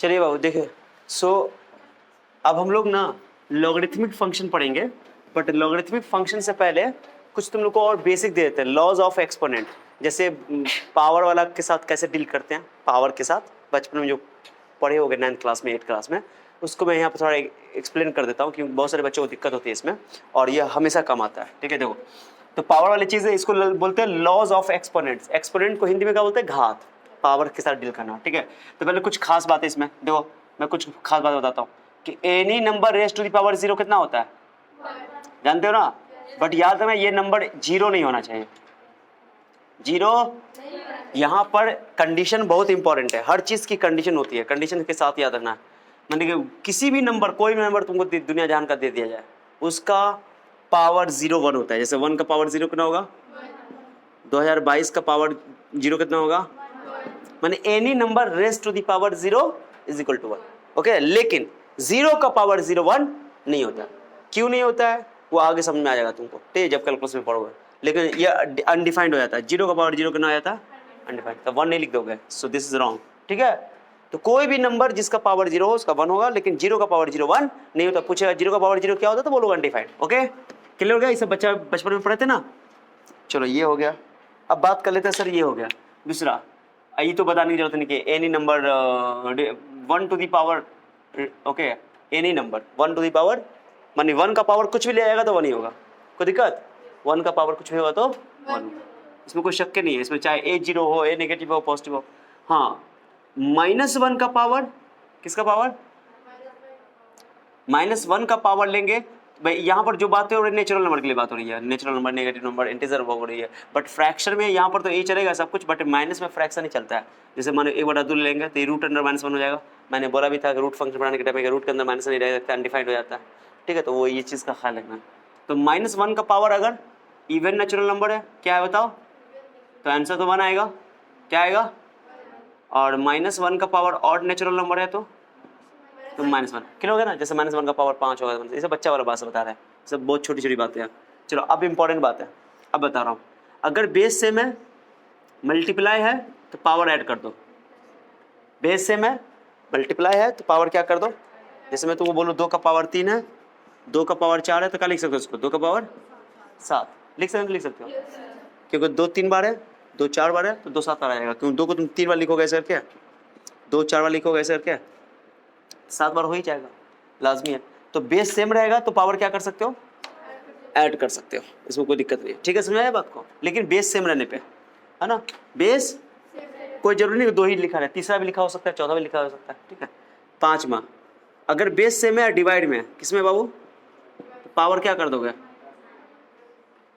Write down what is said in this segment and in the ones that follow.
चलिए बाबू देखिए, सो अब हम लोग ना लॉगरिथमिक फंक्शन पढ़ेंगे, बट लॉगरिथमिक फंक्शन से पहले कुछ तुम लोग को और बेसिक दे देते हैं, लॉज ऑफ एक्सपोनेंट। जैसे पावर वाला के साथ कैसे डील करते हैं, पावर के साथ बचपन में जो पढ़े होंगे 9th क्लास में 8th क्लास में, उसको मैं यहाँ पर थोड़ा एक्सप्लेन कर देता हूँ क्योंकि बहुत सारे बच्चों को दिक्कत होती है इसमें और ये हमेशा कम आता है। ठीक है, देखो तो पावर वाली चीज़ है, इसको बोलते हैं लॉज ऑफ एक्सपोनेंट्स। एक्सपोनेंट को हिंदी में क्या बोलते हैं, घात, पावर के साथ डील करना। ठीक है, तो पहले कुछ खास बात है इसमें, देखो मैं कुछ खास बात बताता हूँ कि any number raise to the power 0 कितना होता है, जानते हो ना। बट याद रखना ये नंबर 0 नहीं होना चाहिए, 0 यहाँ पर कंडीशन बहुत इंपॉर्टेंट है, हर चीज़ की कंडीशन होती है, कंडीशन के साथ याद रखना है। मैंने कि किसी भी नंबर, कोई भी नंबर तुमको दुनिया जहान का दे दिया जाए, उसका पावर 0 1 होता है। जैसे 1 का पावर 0 कितना होगा, 2022 का पावर 0 कितना होगा, माने any number raise to the power 0 is equal to 1। Okay, लेकिन 0 का पावर 0 1 नहीं होता। क्यों नहीं होता है वो आगे समझ में आ जाएगा तुमको, ठीक है, जब कैलकुलस में पढ़ोगे। लेकिन ये अनडिफाइंड हो जाता है, 0 का पावर 0 कितना हो जाता है, अनडिफाइंड, तो 1 नहीं लिख दोगे, सो दिस इज रॉन्ग। ठीक है, तो कोई भी नंबर जिसका पावर 0 हो उसका 1 होगा, लेकिन 0 का पावर 0 1 नहीं होता। पूछेगा 0 का पावर 0 क्या होता है तो बोलोगे अनडिफाइंड। ओके, क्लियर हो गया, ये सब बच्चा बचपन में पढ़े थे ना। चलो ये हो गया, अब बात कर लेते हैं सर, ये हो गया दूसरा। ये तो बताने की जरूरत नहीं कि any number 1 to the power, okay, any number 1 to the power, मानी 1 का पावर कुछ भी ले आएगा तो 1 ही होगा, कोई दिक्कत, 1 का पावर कुछ भी होगा तो 1, इसमें कोई शक नहीं है। इसमें चाहे ए 0 हो, ए नेगेटिव हो, पॉजिटिव हो। हाँ, -1 का पावर, किसका पावर, -1 का पावर लेंगे भाई, यहाँ पर जो बातें हो रही है नेचुरल नंबर के लिए बात हो रही है, natural number, negative number, integer हो रही है। बट फ्रैक्शन में यहाँ पर तो ए चलेगा सब कुछ, बट माइनस में फ्रैक्शन ही चलता है। जैसे माने a/2 लेंगे तो ये रूट अंडर -1 हो जाएगा। मैंने बोला भी था कि रूट फंक्शन बनाने के टाइम में रूट के अंदर माइनस नहीं रह सकता, अनडिफाइंड हो जाता है। ठीक है, तो वो ये चीज़ का ख्याल रखना। तो -1 का पावर अगर इवन नेचुरल नंबर है, क्या है बताओ, तो आंसर तो 1 आएगा, क्या आएगा। और -1 का पावर ऑड नेचुरल नंबर है तो -1 क्लियर हो गया ना। जैसे -1 का पावर 5 होगा, ये सब बच्चा वाला बात बता रहा है, सब बहुत छोटी छोटी बातें हैं। चलो अब इंपॉर्टेंट बात है, अब बता रहा हूँ, अगर बेस सेम है, मल्टीप्लाई है तो पावर ऐड कर दो। बेस सेम है, मल्टीप्लाई है तो पावर क्या कर दो। जैसे मैं तुमको बोलूँ 2 का पावर 3 है, 2 का पावर 4 है, तो क्या लिख सकते हो उसको, 2 का पावर 7 लिख सकते हो, लिख सकते हो, क्योंकि 2 3 बार है, 2 4 बार है तो 2 7 बार आएगा। क्योंकि 2 को तुम 3 बार लिखोगे ऐसे करके, 2 4 बार लिखोगे ऐसे करके, 7 बार हो ही जाएगा, लाजमी है। तो बेस सेम रहेगा तो पावर क्या कर सकते हो, ऐड कर सकते हो, इसमें कोई दिक्कत नहीं है। ठीक है, समझ आया बात को। लेकिन बेस सेम रहने पे, है ना, बेस कोई जरूरी नहीं 2 ही लिखा है, तीसरा भी लिखा हो सकता है, चौथा भी लिखा हो सकता है। ठीक है, 5वां अगर बेस सेम है, डिवाइड में, किसमें बाबू, तो पावर क्या कर दोगे।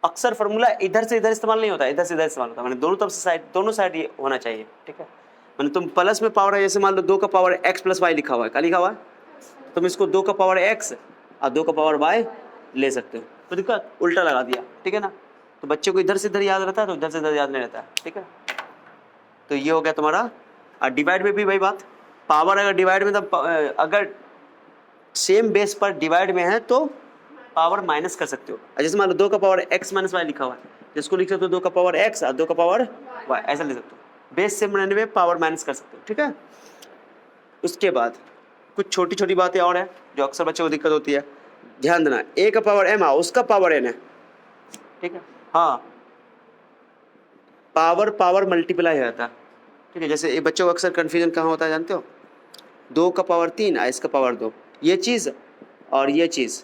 अक्सर फॉर्मूला इधर से इधर इस्तेमाल नहीं होता, इधर से इधर इस्तेमाल होता है, मैंने दोनों तरफ से साइड, दोनों साइड ये होना चाहिए। ठीक है, मैंने तुम प्लस में पावर है, जैसे मान लो 2 का पावर x + y लिखा हुआ है, क्या लिखा हुआ है, तुम इसको 2 का पावर x और 2 का पावर y ले सकते हो, तो दिक्कत उल्टा लगा दिया। ठीक है ना, तो बच्चे को इधर से इधर याद रहता है, तो इधर से इधर याद नहीं रहता है। ठीक है, तो ये हो गया तुम्हारा। और डिवाइड में भी वही बात, पावर अगर डिवाइड में, तब अगर सेम बेस पर डिवाइड में है तो पावर माइनस कर सकते हो। जैसे मान लो 2 का पावर x - y लिखा हुआ है, जिसको लिख सकते हो 2 का पावर x और 2 का पावर y, ऐसा लिख सकते हो। बेस सेम रहने में पावर माइनस कर सकते हो। ठीक है, उसके बाद कुछ छोटी छोटी बातें और हैं जो अक्सर बच्चों को दिक्कत होती है, ध्यान देना। a का पावर m है, उसका पावर n है। ठीक है, हाँ, पावर पावर मल्टीप्लाई हो जाता है। ठीक है, जैसे ये बच्चों को अक्सर कन्फ्यूजन कहाँ होता है जानते हो, 2 का पावर 3 और इसका पावर 2, ये चीज़ और ये चीज़,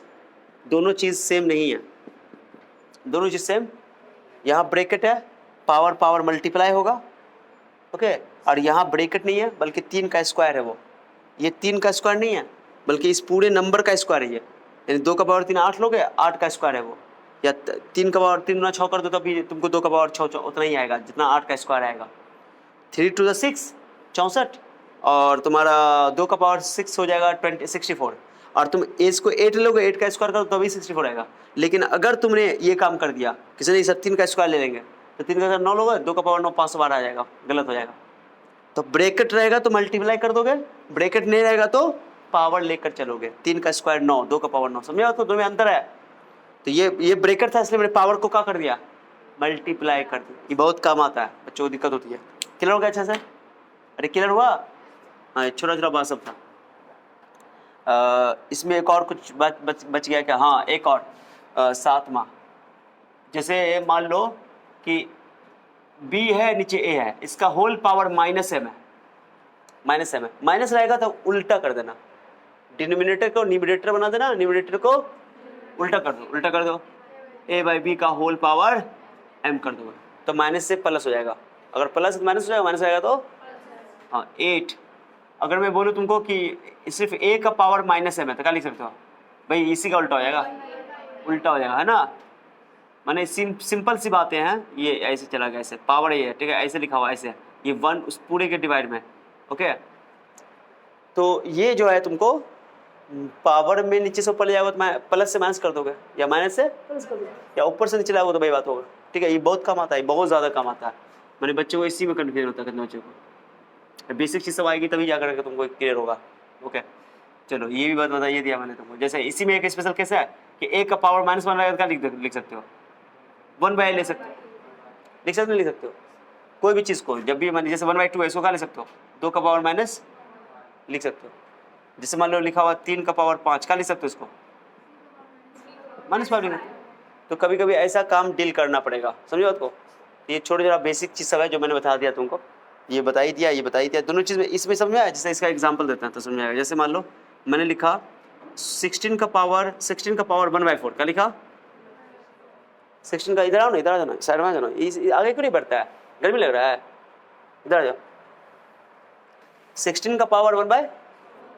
दोनों चीज़ सेम नहीं है, दोनों चीज़ सेम, यहाँ ब्रैकेट है, पावर पावर मल्टीप्लाई होगा। ओके, और यहाँ ब्रैकेट नहीं है, बल्कि 3 का स्क्वायर है, वो ये 3 का स्क्वायर नहीं है, बल्कि इस पूरे नंबर का स्क्वायर है ये। यानी 2 का पावर 3 8 लोगे, 8 का स्क्वायर है वो, या 3 का पावर 3 × 6 कर दो तो भी तुमको 2 का पावर 6 उतना ही आएगा जितना 8 का स्क्वायर आएगा। 3 × 6 64, और तुम्हारा 2 का पावर 6 हो जाएगा 64, और तुम इसको 8 लोगे, 8 का स्क्वायर करो तो भी 64 आएगा। लेकिन अगर तुमने ये काम कर दिया, किसी ने सब 3 का स्क्वायर ले लेंगे, तो 3 का 9 लोगे, 2 का पावर 9 512 आ जाएगा, गलत हो जाएगा। तो ब्रैकेट रहेगा तो मल्टीप्लाई कर दोगे, ब्रैकेट नहीं रहेगा तो पावर लेकर चलोगे। 3 का स्क्वायर 9, 2 का पावर 9, समझे आपको, दोनों में अंतर है। तो ये ब्रैकेट था, इसलिए मैंने पावर को क्या कर दिया, मल्टीप्लाई कर दिया। ये बहुत काम आता है, बच्चों को दिक्कत होती है। क्लियर हो गया अच्छा से, अरे क्लियर हुआ। हाँ छोटा छोटा बात सब था। इसमें एक और कुछ बच गया क्या? हाँ एक और 7वां, जैसे मान लो कि b है नीचे a है, इसका होल पावर -m है, -m है, माइनस रहेगा तो उल्टा कर देना, डिनोमिनेटर को न्यूमरेटर बना देना, न्यूमरेटर को उल्टा कर दो, a/b का होल पावर m कर दो, तो माइनस से प्लस हो जाएगा, अगर प्लस माइनस हो जाएगा, माइनस आएगा तो हाँ 8। अगर मैं बोलूँ तुमको कि सिर्फ a का पावर -m है तो क्या लिख सकते हो भाई? इसी का उल्टा हो जाएगा, उल्टा हो जाएगा, है ना। माने सिंपल सी बातें हैं, ये ऐसे चला गया, ऐसे पावर ये है, ठीक है, ऐसे लिखा हुआ ऐसे, ये 1 उस पूरे के डिवाइड में, ओके। तो ये जो है तुमको पावर में नीचे से ऊपर ले जाओगे तो प्लस से माइनस कर दोगे, या माइनस से प्लस कर दोगे, या ऊपर से नीचे लाओगे तो भाई बात होगा, ठीक है। ये बहुत काम आता है, बहुत ज़्यादा काम आता है, मैंने बच्चों को इसी में कन्फ्यूजन होता है, कितने बच्चों को बेसिक चीज़ सब आएगी तभी जा करके तुमको क्लियर होगा, ओके। चलो ये भी बात बताइए दिया मैंने तुमको। जैसे इसी में एक स्पेशल केस है कि a का पावर -1 रहेगा, क्या लिख सकते हो? 1/a ले सकते हो, लिख सकते हो कोई भी चीज़ को, जब भी मान जैसे 1/2 है, इसको क्या लिख सकते हो? 2 का पावर माइनस लिख सकते हो। जैसे मान लो लिखा हुआ 3 का पावर 5, क्या लिख सकते हो इसको? -5 लिख। तो कभी कभी ऐसा काम डील करना पड़ेगा, समझो बात को। ये छोटे छोटा बेसिक चीज़ सब है जो मैंने बता दिया तुमको, ये बताई दिया, दोनों चीज़ में इसमें समझ में आया। जैसे इसका एग्जाम्पल देते हैं तो समझ में आएगा। जैसे मान लो मैंने लिखा 16 का पावर 1/4, क्या लिखा? 16 का, इधर आओ ना, इधर आ जाना, साइड में आ जाना, आगे क्यों नहीं बढ़ता है, गर्मी लग रहा है, इधर आ जाओ। 16 का पावर 1/,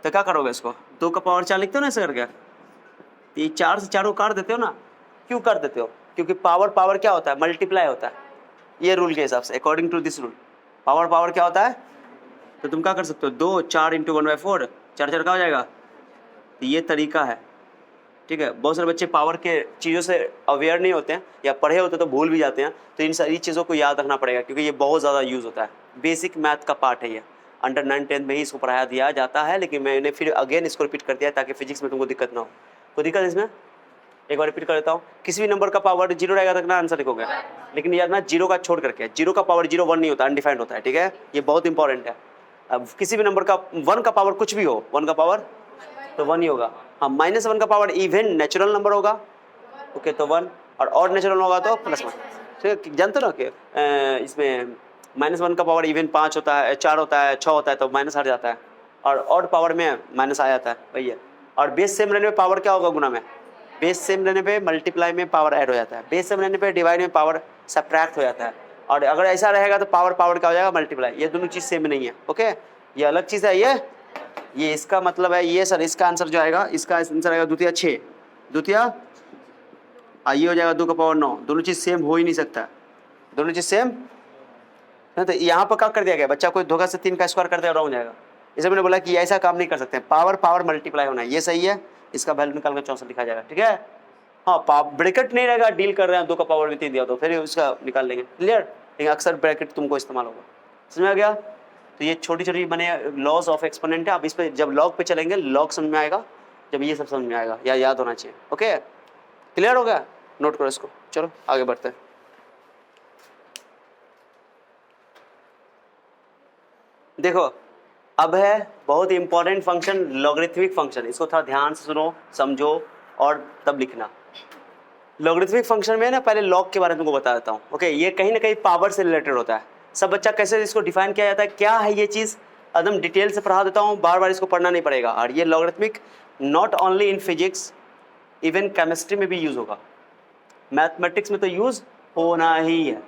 तो क्या करोगे इसको? 2 का पावर 4 लिखते हो ना ऐसे करके, ये 4 से 4 को काट देते हो ना, क्यों कर देते हो? क्योंकि पावर क्या होता है? मल्टीप्लाई होता है, ये रूल के हिसाब से, according to this rule power क्या होता है? तो तुम क्या कर सकते हो? 2 4 × 1/4, 4 4 का हो जाएगा। तो ये तरीका है, ठीक है। बहुत सारे बच्चे पावर के चीज़ों से अवेयर नहीं होते हैं, या पढ़े होते तो भूल भी जाते हैं, तो इन सारी चीज़ों को याद रखना पड़ेगा, क्योंकि ये बहुत ज़्यादा यूज़ होता है। बेसिक मैथ का पार्ट है ये, अंडर 9 10 में ही इसको पढ़ाया दिया जाता है, लेकिन मैंने फिर अगेन इसको रिपीट कर दिया ताकि फिजिक्स में तुमको दिक्कत ना हो। कोई दिक्कत इसमें? एक बार रिपीट कर देता हूँ। किसी भी नंबर का पावर 0 रहेगा तक ना आंसर लिखोगे, लेकिन याद ना 0 का छोड़ करके, 0 का पावर 0 1 नहीं होता, अनडिफाइंड होता है, ठीक है, ये बहुत इंपॉर्टेंट है। अब किसी भी नंबर का 1 का पावर कुछ भी हो, 1 का पावर तो 1 ही होगा। हाँ -1 का पावर इवन नेचुरल नंबर होगा, ओके, तो 1, और ऑड नेचुरल होगा तो +1, ठीक है। जानते हो ना कि इसमें -1 का पावर इवन 5 होता है, 4 होता है, 6 होता है, तो माइनस हट जाता है, और ऑड पावर में माइनस आ जाता है भैया। और बेस सेम रहने पे पावर क्या होगा? गुना में। बेस सेम रहने पे मल्टीप्लाई में पावर ऐड हो जाता है, बेस सेम रहने पे डिवाइड में पावर सब्ट्रैक्ट हो जाता है, और अगर ऐसा रहेगा तो पावर क्या हो जाएगा? मल्टीप्लाई। ये दोनों चीज़ सेम नहीं है, ओके, ये अलग चीज़ है। ये इसका मतलब है ये सर, इसका आंसर जो आएगा, इसका आंसर आएगा द्वितीय 6, द्वितीय ये हो जाएगा 2 का पावर 9। दोनों चीज़ सेम हो ही नहीं सकता, दोनों चीज़ सेम। तो यहाँ पर क्या कर दिया गया? बच्चा कोई धोखा से 3 का स्क्वायर कर देगा, रॉन्ग जाएगा। इसे मैंने बोला कि ऐसा काम नहीं कर सकते, पावर मल्टीप्लाई होना है, ये सही है। इसका वैल्यू निकाल कर 64 लिखा जाएगा, ठीक है। हाँ, ब्रैकेट नहीं रहेगा, डील कर रहे हैं 2 का पावर में 3 दिया तो फिर उसका निकाल लेंगे, क्लियर। लेकिन अक्सर ब्रैकेट तुमको इस्तेमाल होगा, समझ में आ गया। तो ये छोटी छोटी मैंने लॉज ऑफ एक्सपोनेंट है। अब इस पर जब लॉग पे चलेंगे, लॉग समझ में आएगा, जब ये सब समझ में आएगा, या याद होना चाहिए, ओके, क्लियर हो गया। नोट करो इसको, चलो आगे बढ़ते हैं। देखो अब है बहुत इंपॉर्टेंट फंक्शन, लॉगरिथमिक फंक्शन। इसको थोड़ा ध्यान से सुनो, समझो और तब लिखना। लॉगरिथमिक फंक्शन में ना पहले लॉग के बारे में तुमको बता देता हूँ, ओके। ये कहीं ना कहीं पावर से रिलेटेड होता है। सब बच्चा कैसे इसको डिफाइन किया जाता है, क्या है ये चीज़, एकदम डिटेल से पढ़ा देता हूँ, बार बार इसको पढ़ना नहीं पड़ेगा। और ये logarithmic not only in physics, even chemistry में भी यूज़ होगा, मैथमेटिक्स में तो यूज़ होना ही है,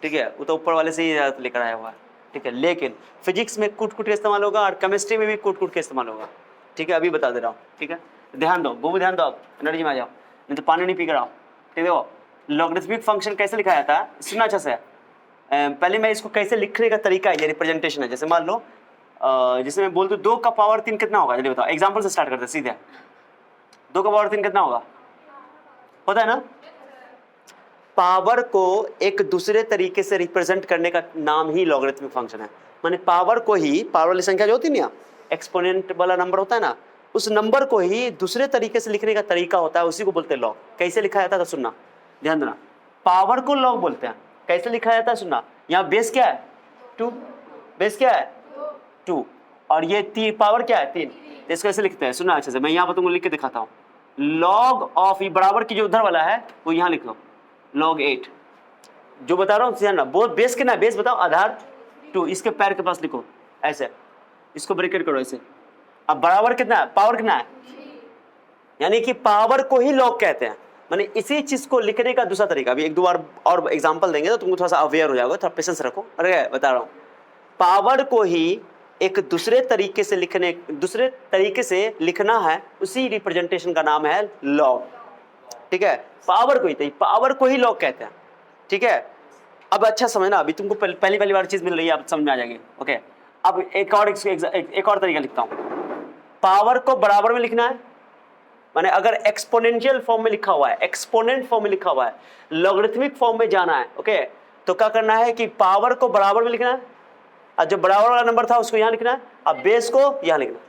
ठीक है, वो तो ऊपर वाले से ही लेकर आया हुआ है, ठीक है। लेकिन फिजिक्स में कूट के इस्तेमाल होगा, और केमिस्ट्री में भी कूट के इस्तेमाल होगा, ठीक है। अभी बता दे रहा हूँ, ठीक है, ध्यान दो, वो भी ध्यान दो, आप एनर्जी में आ जाओ, नहीं तो पानी नहीं पी कर आओ, ठीक है। लॉगरिथमिक फंक्शन कैसे लिखा जाता है, सुनना अच्छा से। पहले मैं इसको कैसे लिखने का तरीका है, ये रिप्रेजेंटेशन है। जैसे मान लो जैसे मैं बोल दूँ 2 का पावर 3 कितना होगा, चलिए बताओ, एग्जाम्पल से स्टार्ट करते हैं सीधे। 2 का पावर 3 कितना होगा? होता है ना। पावर को एक दूसरे तरीके से रिप्रेजेंट करने का नाम ही लॉगरिथमिक फंक्शन है। माने पावर को ही, पावर वाली संख्या जो होती है ना, एक्सपोनेंट वाला नंबर होता है ना, उस नंबर को ही दूसरे तरीके से लिखने का तरीका होता है, उसी को बोलते हैं लॉग। कैसे लिखा जाता है तो सुनना, ध्यान देना। पावर को लॉग बोलते हैं, कैसे लिखा जाता है सुनना। यहाँ बेस क्या है? 2, बेस क्या है? 2, और ये पावर क्या है 3, तो इसको ऐसे लिखते हैं, सुना अच्छे से, मैं यहाँ पर तुमको लिख के दिखाता हूँ। लॉग ऑफ ये बराबर की जो उधर वाला है वो यहाँ लिख लो, log 8 जो बता रहा हूँ ध्यान ना, बहुत बेस के ना, बेस बताओ आधार 2, इसके पैर के पास लिखो ऐसे, इसको ब्रैकेट करो ऐसे। अब बराबर कितना है, पावर कितना है, यानी कि पावर को ही लॉग कहते हैं। माने इसी चीज को लिखने का दूसरा तरीका, अभी एक दो बार और एग्जांपल देंगे तो तुमको थोड़ा सा अवेयर हो जाओगे, थोड़ा पेशेंस रखो। अरे बता रहा हूँ, पावर को ही एक दूसरे तरीके से लिखना है, उसी रिप्रेजेंटेशन का नाम है लॉग। ठीक है, पावर को ही लॉग कहते हैं। ठीक है, अब अच्छा समझना, अभी तुमको पहली बार चीज मिल रही है, अब समझ में आ जाएगी। ओके, अब एक और तरीका लिखता हूं। पावर को बराबर में लिखना है, माने अगर एक्सपोनेंशियल फॉर्म में लिखा हुआ है, एक्सपोनेंट फॉर्म में लिखा हुआ है, लॉगरिथमिक फॉर्म में जाना है। ओके, तो क्या करना है कि पावर को बराबर में लिखना है, और जो बराबर वाला नंबर था उसको यहां लिखना है, अब बेस को यहां लिखना है।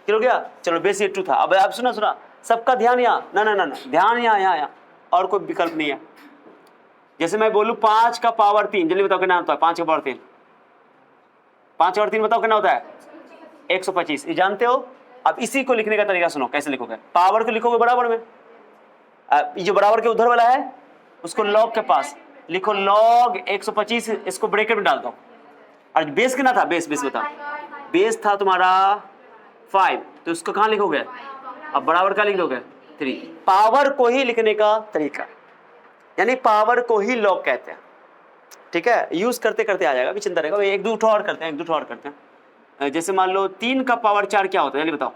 क्लियर हो गया? चलो, बेस ये 2 था। अब आप सुना सबका ध्यान यहाँ, ना ध्यान यहाँ, और कोई विकल्प नहीं है। जैसे मैं बोलूं 5 का पावर 3, जल्दी बताओ कितना होता है 5 का पावर 3? 5 का पावर 3 बताओ कितना होता है? 125। ये जानते हो? अब इसी को लिखने का तरीका सुनो, कैसे लिखोगे। पावर को लिखोगे बराबर में, ये जो बराबर के उधर वाला है उसको लॉग के पास लिखो, लॉग 125, इसको ब्रैकेट में डाल दो। और बेस कितना था, बेस बताओ, बेस था तुम्हारा 5, तो उसको कहाँ लिखोगे, अब बराबर का लिख दोगे 3। पावर को ही लिखने का तरीका, यानी पावर को ही लॉग कहते हैं। ठीक है, यूज करते करते आ जाएगा, अभी चिंता रहेगा। एक दो और करते हैं, जैसे मान लो 3 का पावर 4 क्या होता है, जल्दी बताओ?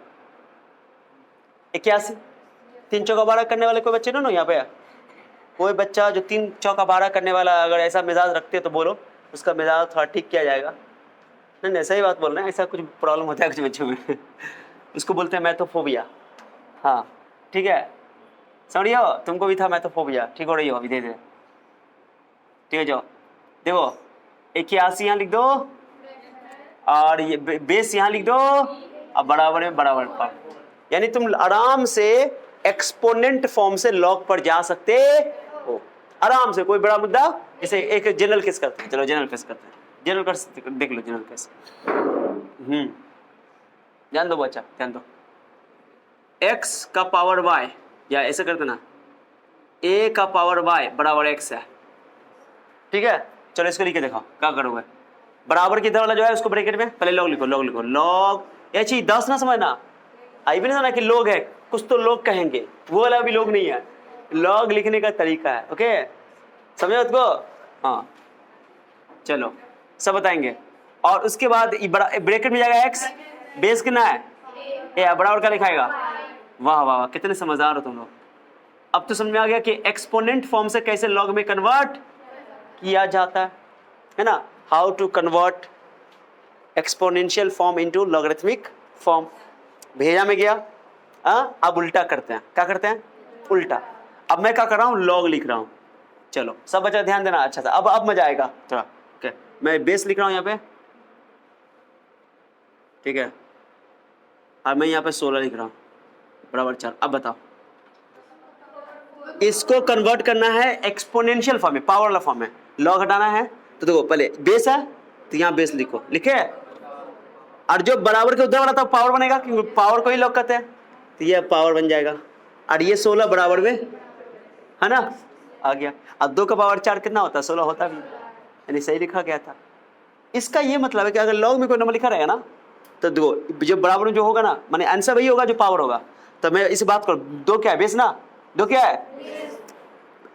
81। 3 चौका 12 करने वाले कोई बच्चे ना यहाँ पे? कोई बच्चा जो 3 चौका 12 करने वाला अगर ऐसा मिजाज रखते हो तो बोलो, उसका मिजाज थोड़ा ठीक किया जाएगा। नहीं, सही बात बोल रहे हैं, ऐसा कुछ प्रॉब्लम होता है कुछ बच्चों में उसको बोलते हैं मैथोफोबिया। हाँ ठीक है, समझिए, तुमको भी था मैथोफोबिया, ठीक हो रही हो अभी, दे ठीक है। जाओ देखो, 81 यहाँ लिख दो, और ये बेस यहाँ लिख दो, अब बराबर में बराबर पर, यानी तुम आराम से एक्सपोनेंट फॉर्म से लॉग पर जा सकते हो आराम से, कोई बड़ा मुद्दा। जैसे एक जनरल केस करते हैं, चलो जनरल केस करते हैं, जनरल केस देख लो, जनरल केस। ध्यान दो बच्चा, ध्यान दो। x का पावर y, या ऐसे करते ना, a का पावर y बराबर x है। ठीक है, चलो इसको लिख के देखो क्या करोगे। बराबर की इधर वाला जो है उसको ब्रैकेट में पहले लॉग लिखो, लॉग ये चीज 10 ना समझना, आई भी नहीं समझना कि लोग है, कुछ तो लोग कहेंगे, वो वाला भी लोग नहीं है, लॉग लिखने का तरीका है। ओके, समझो उसको? हाँ चलो सब बताएंगे। और उसके बाद ब्रैकेट में जाएगा x, बेस कितना है, ए बराबर का लिखाएगा। वाह वाह, कितने समझदार हो तुम लोग। अब तो समझ में आ गया कि एक्सपोनेंट फॉर्म से कैसे लॉग में कन्वर्ट किया जाता है ना, how to convert exponential form into logarithmic form. भेजा में गया। अब उल्टा करते हैं, क्या करते हैं, उल्टा। अब मैं क्या कर रहा हूँ, लॉग लिख रहा हूँ। चलो सब बच्चा ध्यान देना अच्छा था, अब मजा आएगा थोड़ा। ओके, मैं बेस लिख रहा हूँ यहाँ पे, ठीक है, और मैं यहाँ पे 16 लिख रहा हूँ बराबर 4। अब बताओ, इसको कन्वर्ट करना है एक्सपोनेंशियल फॉर्म में, पावर वाला फॉर्म में, लॉग हटाना है। तो देखो पहले बेस है तो यहाँ बेस लिखो, लिखे, और जो बराबर के उधर वाला था पावर बनेगा, क्योंकि पावर को ही लॉग कहते हैं, तो ये पावर बन जाएगा। और ये 16 बराबर में है ना, आ गया। अब 2 का पावर 4 कितना होता है, 16 होता भी, यानी सही लिखा गया था। इसका ये मतलब है कि अगर लॉग में कोई नंबर लिखा रहेगा ना, तो देखो जो बराबर में जो होगा ना, माने आंसर वही होगा जो पावर होगा। तो मैं इस बात करो, 2 क्या है, बेस ना, 2 क्या है,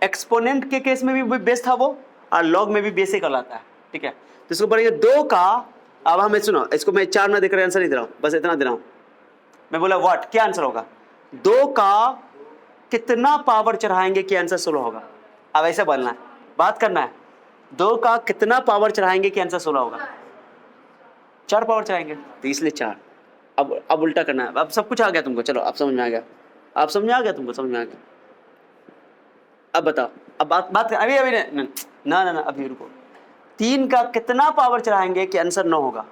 एक्सपोनेंट के केस में भी बेस था वो, और लॉग में भी बेस ही कहलाता है। ठीक है, तो इसको पढ़ेंगे 2 का। अब हमें सुनो, इसको मैं 4 में देकर आंसर नहीं दे रहा हूँ, बस इतना दे रहा हूँ। मैं बोला व्हाट, क्या आंसर होगा, 2 का कितना पावर चढ़ाएंगे कि आंसर 16 होगा। अब ऐसे बोलना है, बात करना है, 2 का कितना पावर चढ़ाएंगे कि आंसर 16 होगा। 4 पावर चढ़ाएंगे, तो इसलिए 4। अब उल्टा करना है। अब सब कुछ आ गया तुमको, चलो अब समझ में आ गया, आप समझ में आ गया, तुमको समझ में आ गया। अब बताओ, अब बात अभी ना अभी रुको। 3 का कितना पावर चढ़ाएंगे कि आंसर 9 होगा।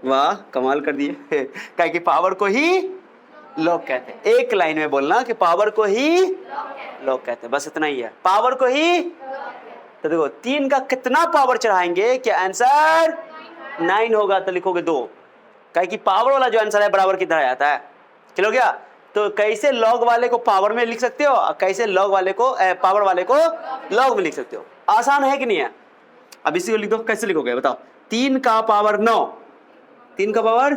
वाह कमाल कर दिए क्या कि पावर को ही लॉग कहते हैं। एक लाइन में बोलना कि पावर को ही लॉग कहते हैं, बस इतना ही है, पावर को ही। तो देखो 3 का कितना पावर चढ़ाएंगे कि आंसर 9 होगा, तो लिखोगे 2। कहे कि पावर वाला जो आंसर है बराबर की तरह आता है। क्लियर हो गया? तो कैसे लॉग वाले को पावर में लिख सकते हो और कैसे लॉग वाले को पावर वाले को लॉग में लिख सकते हो। आसान है कि नहीं है? अब इसी को लिख दो। कैसे लिखोगे बताओ? 3 का पावर 9, 3 का पावर,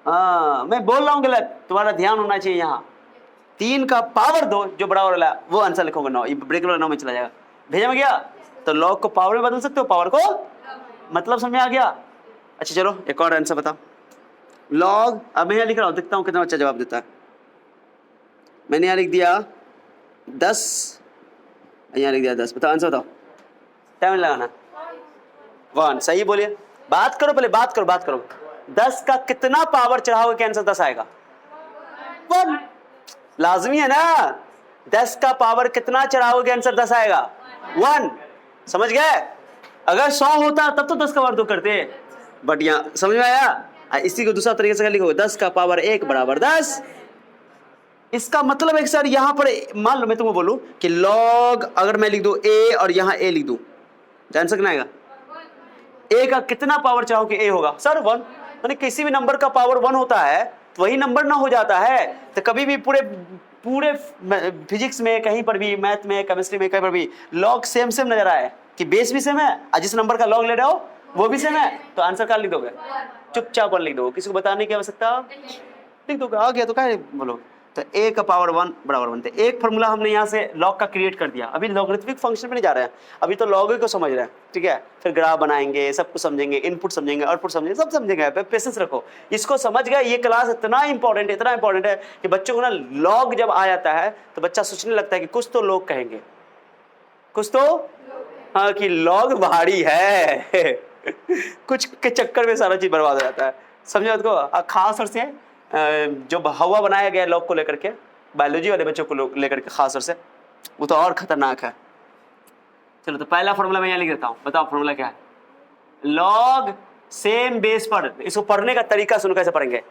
हाँ मैं बोल रहा हूं गलत, तुम्हारा ध्यान होना चाहिए यहाँ। 3 का पावर 2 जो बराबर वाला वो आंसर लिखोगे 9, ये ब्रेक वाला 9 में चला जाएगा। भेजा में गया? तो लॉग को पावर में बदल सकते हो, पावर को मतलब समझ में आ गया? अच्छा चलो एक और आंसर बताओ। लॉग, अब मैं यहाँ लिख रहा हूँ, देखता हूँ कितना अच्छा जवाब देता है। मैंने यहाँ लिख दिया 10, यहाँ लिख दिया 10। बताओ आंसर बताओ, टाइम लगाना। 1 सही बोलिए, बात करो पहले, बात करो। 10 का कितना पावर चढ़ाओगे कि आंसर 10 आएगा? 1 लाजमी है ना। 10 का पावर कितना चढ़ाओगे आंसर 10 आएगा? 1। समझ गए? अगर 100 होता तब तो 10 का पावर 2 करते, बट यहाँ समझ में आया? इसी को दूसरा तरीके से लिखोगे 10 का पावर 1 बराबर 10। इसका मतलब है सर यहाँ पर मान लो मैं तुमको बोलूं कि लॉग अगर मैं लिख दूं a और यहाँ a लिख दूं, जान सकना आएगा a का कितना पावर चाहो कि a होगा? सर 1। मैंने किसी भी नंबर का पावर 1 होता है तो वही नंबर ना हो जाता है। तो कभी भी पूरे फिजिक्स में कहीं पर भी, मैथ में, केमिस्ट्री में, कहीं पर भी लॉग सेम नजर आए कि बेस भी सेम है और जिस नंबर का लॉग ले रहे हो वो भी सेम है, तो आंसर क्या लिख दोगे? चुपचाप लिख दो, किसी को बताने की आवश्यकता, लिख दोगे। आ गया तो क्या बोलो? तो a का पावर 1 बराबर 1। तो एक फॉर्मूला हमने यहाँ से लॉग का क्रिएट कर दिया। अभी लॉगरिथमिक फंक्शन पे नहीं जा रहे हैं, अभी तो लॉग को समझ रहे हैं, ठीक है? फिर ग्राफ बनाएंगे, सब कुछ समझेंगे, इनपुट समझेंगे, आउटपुट समझेंगे, सब समझेंगे। पेशेंस रखो, इसको समझ गए। ये क्लास इतना इंपॉर्टेंट है कि बच्चों को ना लॉग जब आ जाता है तो बच्चा सोचने लगता है कि कुछ तो लोग कहेंगे, कुछ तो, हाँ कि लॉग भारी है कुछ के चक्कर में सारा चीज बर्बाद हो जाता है। समझो उसको। खास तौर से जो हवा बनाया गया लॉग को लेकर के, बायोलॉजी वाले बच्चों को लेकर के खास तौर से, वो तो और खतरनाक है। चलो तो पहला फॉर्मूला मैं यहाँ लिख देता हूँ। बताओ फॉर्मूला क्या है? लॉग सेम बेस पर, इसको पढ़ने का तरीका सुनो कैसे पढ़ेंगे।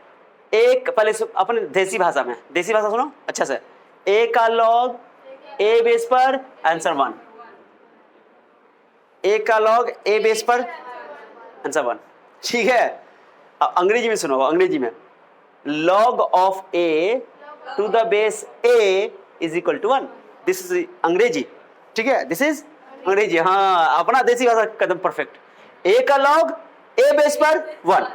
एक पहले अपने देसी भाषा में, देसी भाषा सुनो अच्छा से। a का लॉग a बेस पर आंसर 1, a का लॉग a बेस पर आंसर 1, ठीक है? अब अंग्रेजी में सुनो, अंग्रेजी में log of a to the base a is equal to 1। This is अंग्रेजी, ठीक है? दिस इज अंग्रेजी। हाँ अपना देसी भाषा कदम परफेक्ट। a का log a बेस पर 1,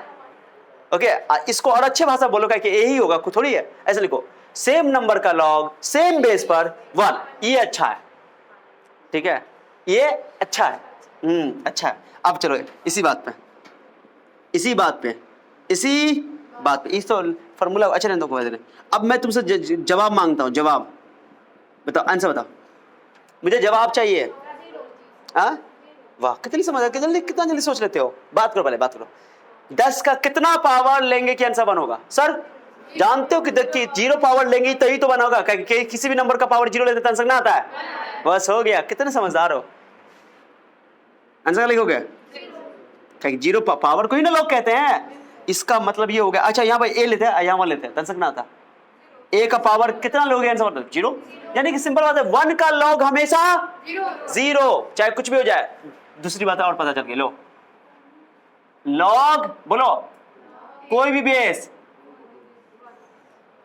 ओके? इसको और अच्छे भाषा बोलो क्या कि a ही होगा, थोड़ी है। ऐसे लिखो, सेम नंबर का log सेम बेस पर 1। ये अच्छा है, ठीक है? ये अच्छा है, अच्छा है। अब चलो इसी बात पे इस तो फॉर्मूला अच्छा नहीं तो। अब मैं तुमसे जवाब मांगता हूं, जवाब बताओ, आंसर बताओ, मुझे जवाब चाहिए। हाँ वाह कितनी समझ, कितना जल्दी सोच लेते हो। बात करो पहले, बात करो। 10 का कितना पावर लेंगे कि आंसर 1 होगा? सर जानते हो कि 0 पावर लेंगे तभी तो 1 होगा, किसी भी नंबर का पावर 0 लेते तो आंसर ना आता है। बस हो गया, कितने समझदार हो। आंसर क्या लिखोगे? 0 पावर को ही ना लोग कहते हैं। इसका मतलब ये हो गया। अच्छा यहाँ पर a लेते हैं, यहाँ 1 लेते हैं, आंसर ना आता। a का पावर कितना लोगे आंसर मतलब 0, यानी कि सिंपल बात है 1 का लॉग हमेशा 0, चाहे कुछ भी हो जाए। दूसरी बात और पता चल गई, लो लॉग बोलो कोई भी बेस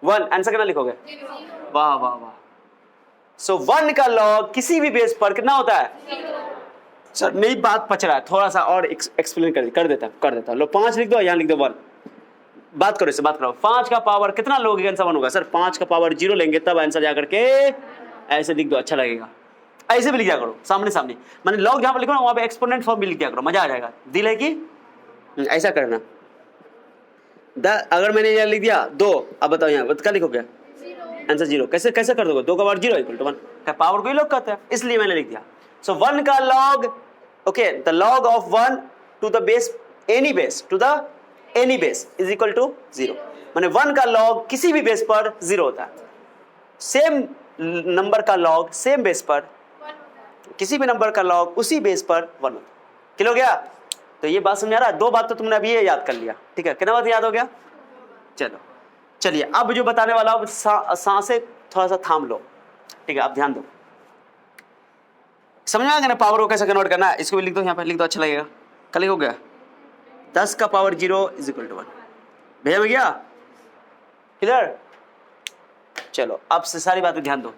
1, आंसर कितना लिखोगे? वाह वाह वाह। सो 1 का लॉग किसी भी बेस पर कितना होता है? सर नई बात पच रहा है, थोड़ा सा और एक्सप्लेन कर देता। लो 5 लिख दो, यहाँ लिख दो 1। बात करो इससे, बात करो। 5 का पावर कितना लोगे आंसर 1 होगा? सर 5 का पावर 0 लेंगे तब आंसर जाकर के ऐसे लिख दो, अच्छा लगेगा। ऐसे भी लिख दिया करो, सामने सामने। मैंने लॉग जहां पर लिखो ना वहां पे एक्सपोनेंट फॉर्म भी लिख दिया करो, मजा आ जाएगा। दिल है कि ऐसा करना। अगर मैंने यहाँ लिख दिया 2, अब बताओ यहाँ क्या लिखोगे? आंसर 0। कैसे कर दोगे? 2 का पावर 0 इक्वल टू 1। क्या पावर को ही लोग कहते हैं, इसलिए मैंने लिख दिया। सो 1 का log, okay, the log of 1 to the base any base is equal to 0। माने 1 का लॉग किसी भी बेस पर 0 होता है। सेम नंबर का लॉग सेम बेस पर, किसी भी नंबर का लॉग उसी बेस पर 1 होता है। क्लियर हो गया? तो ये बात समझ आ रहा है? 2 बात तो तुमने अभी ये याद कर लिया, ठीक है? कितना बात याद हो गया? चलो चलिए अब जो बताने वाला हूं सांसें थोड़ा सा थाम लो, ठीक है? आप ध्यान दो, समझ में आ गया ना पावर को कैसे कन्वर्ट करना है? इसको भी लिख दो, यहाँ पे लिख दो, अच्छा लगेगा। कल हो गया 10 का पावर 0 इज इक्वल टू 1। भैया में गया क्लियर? चलो अब से सारी बातें ध्यान दो।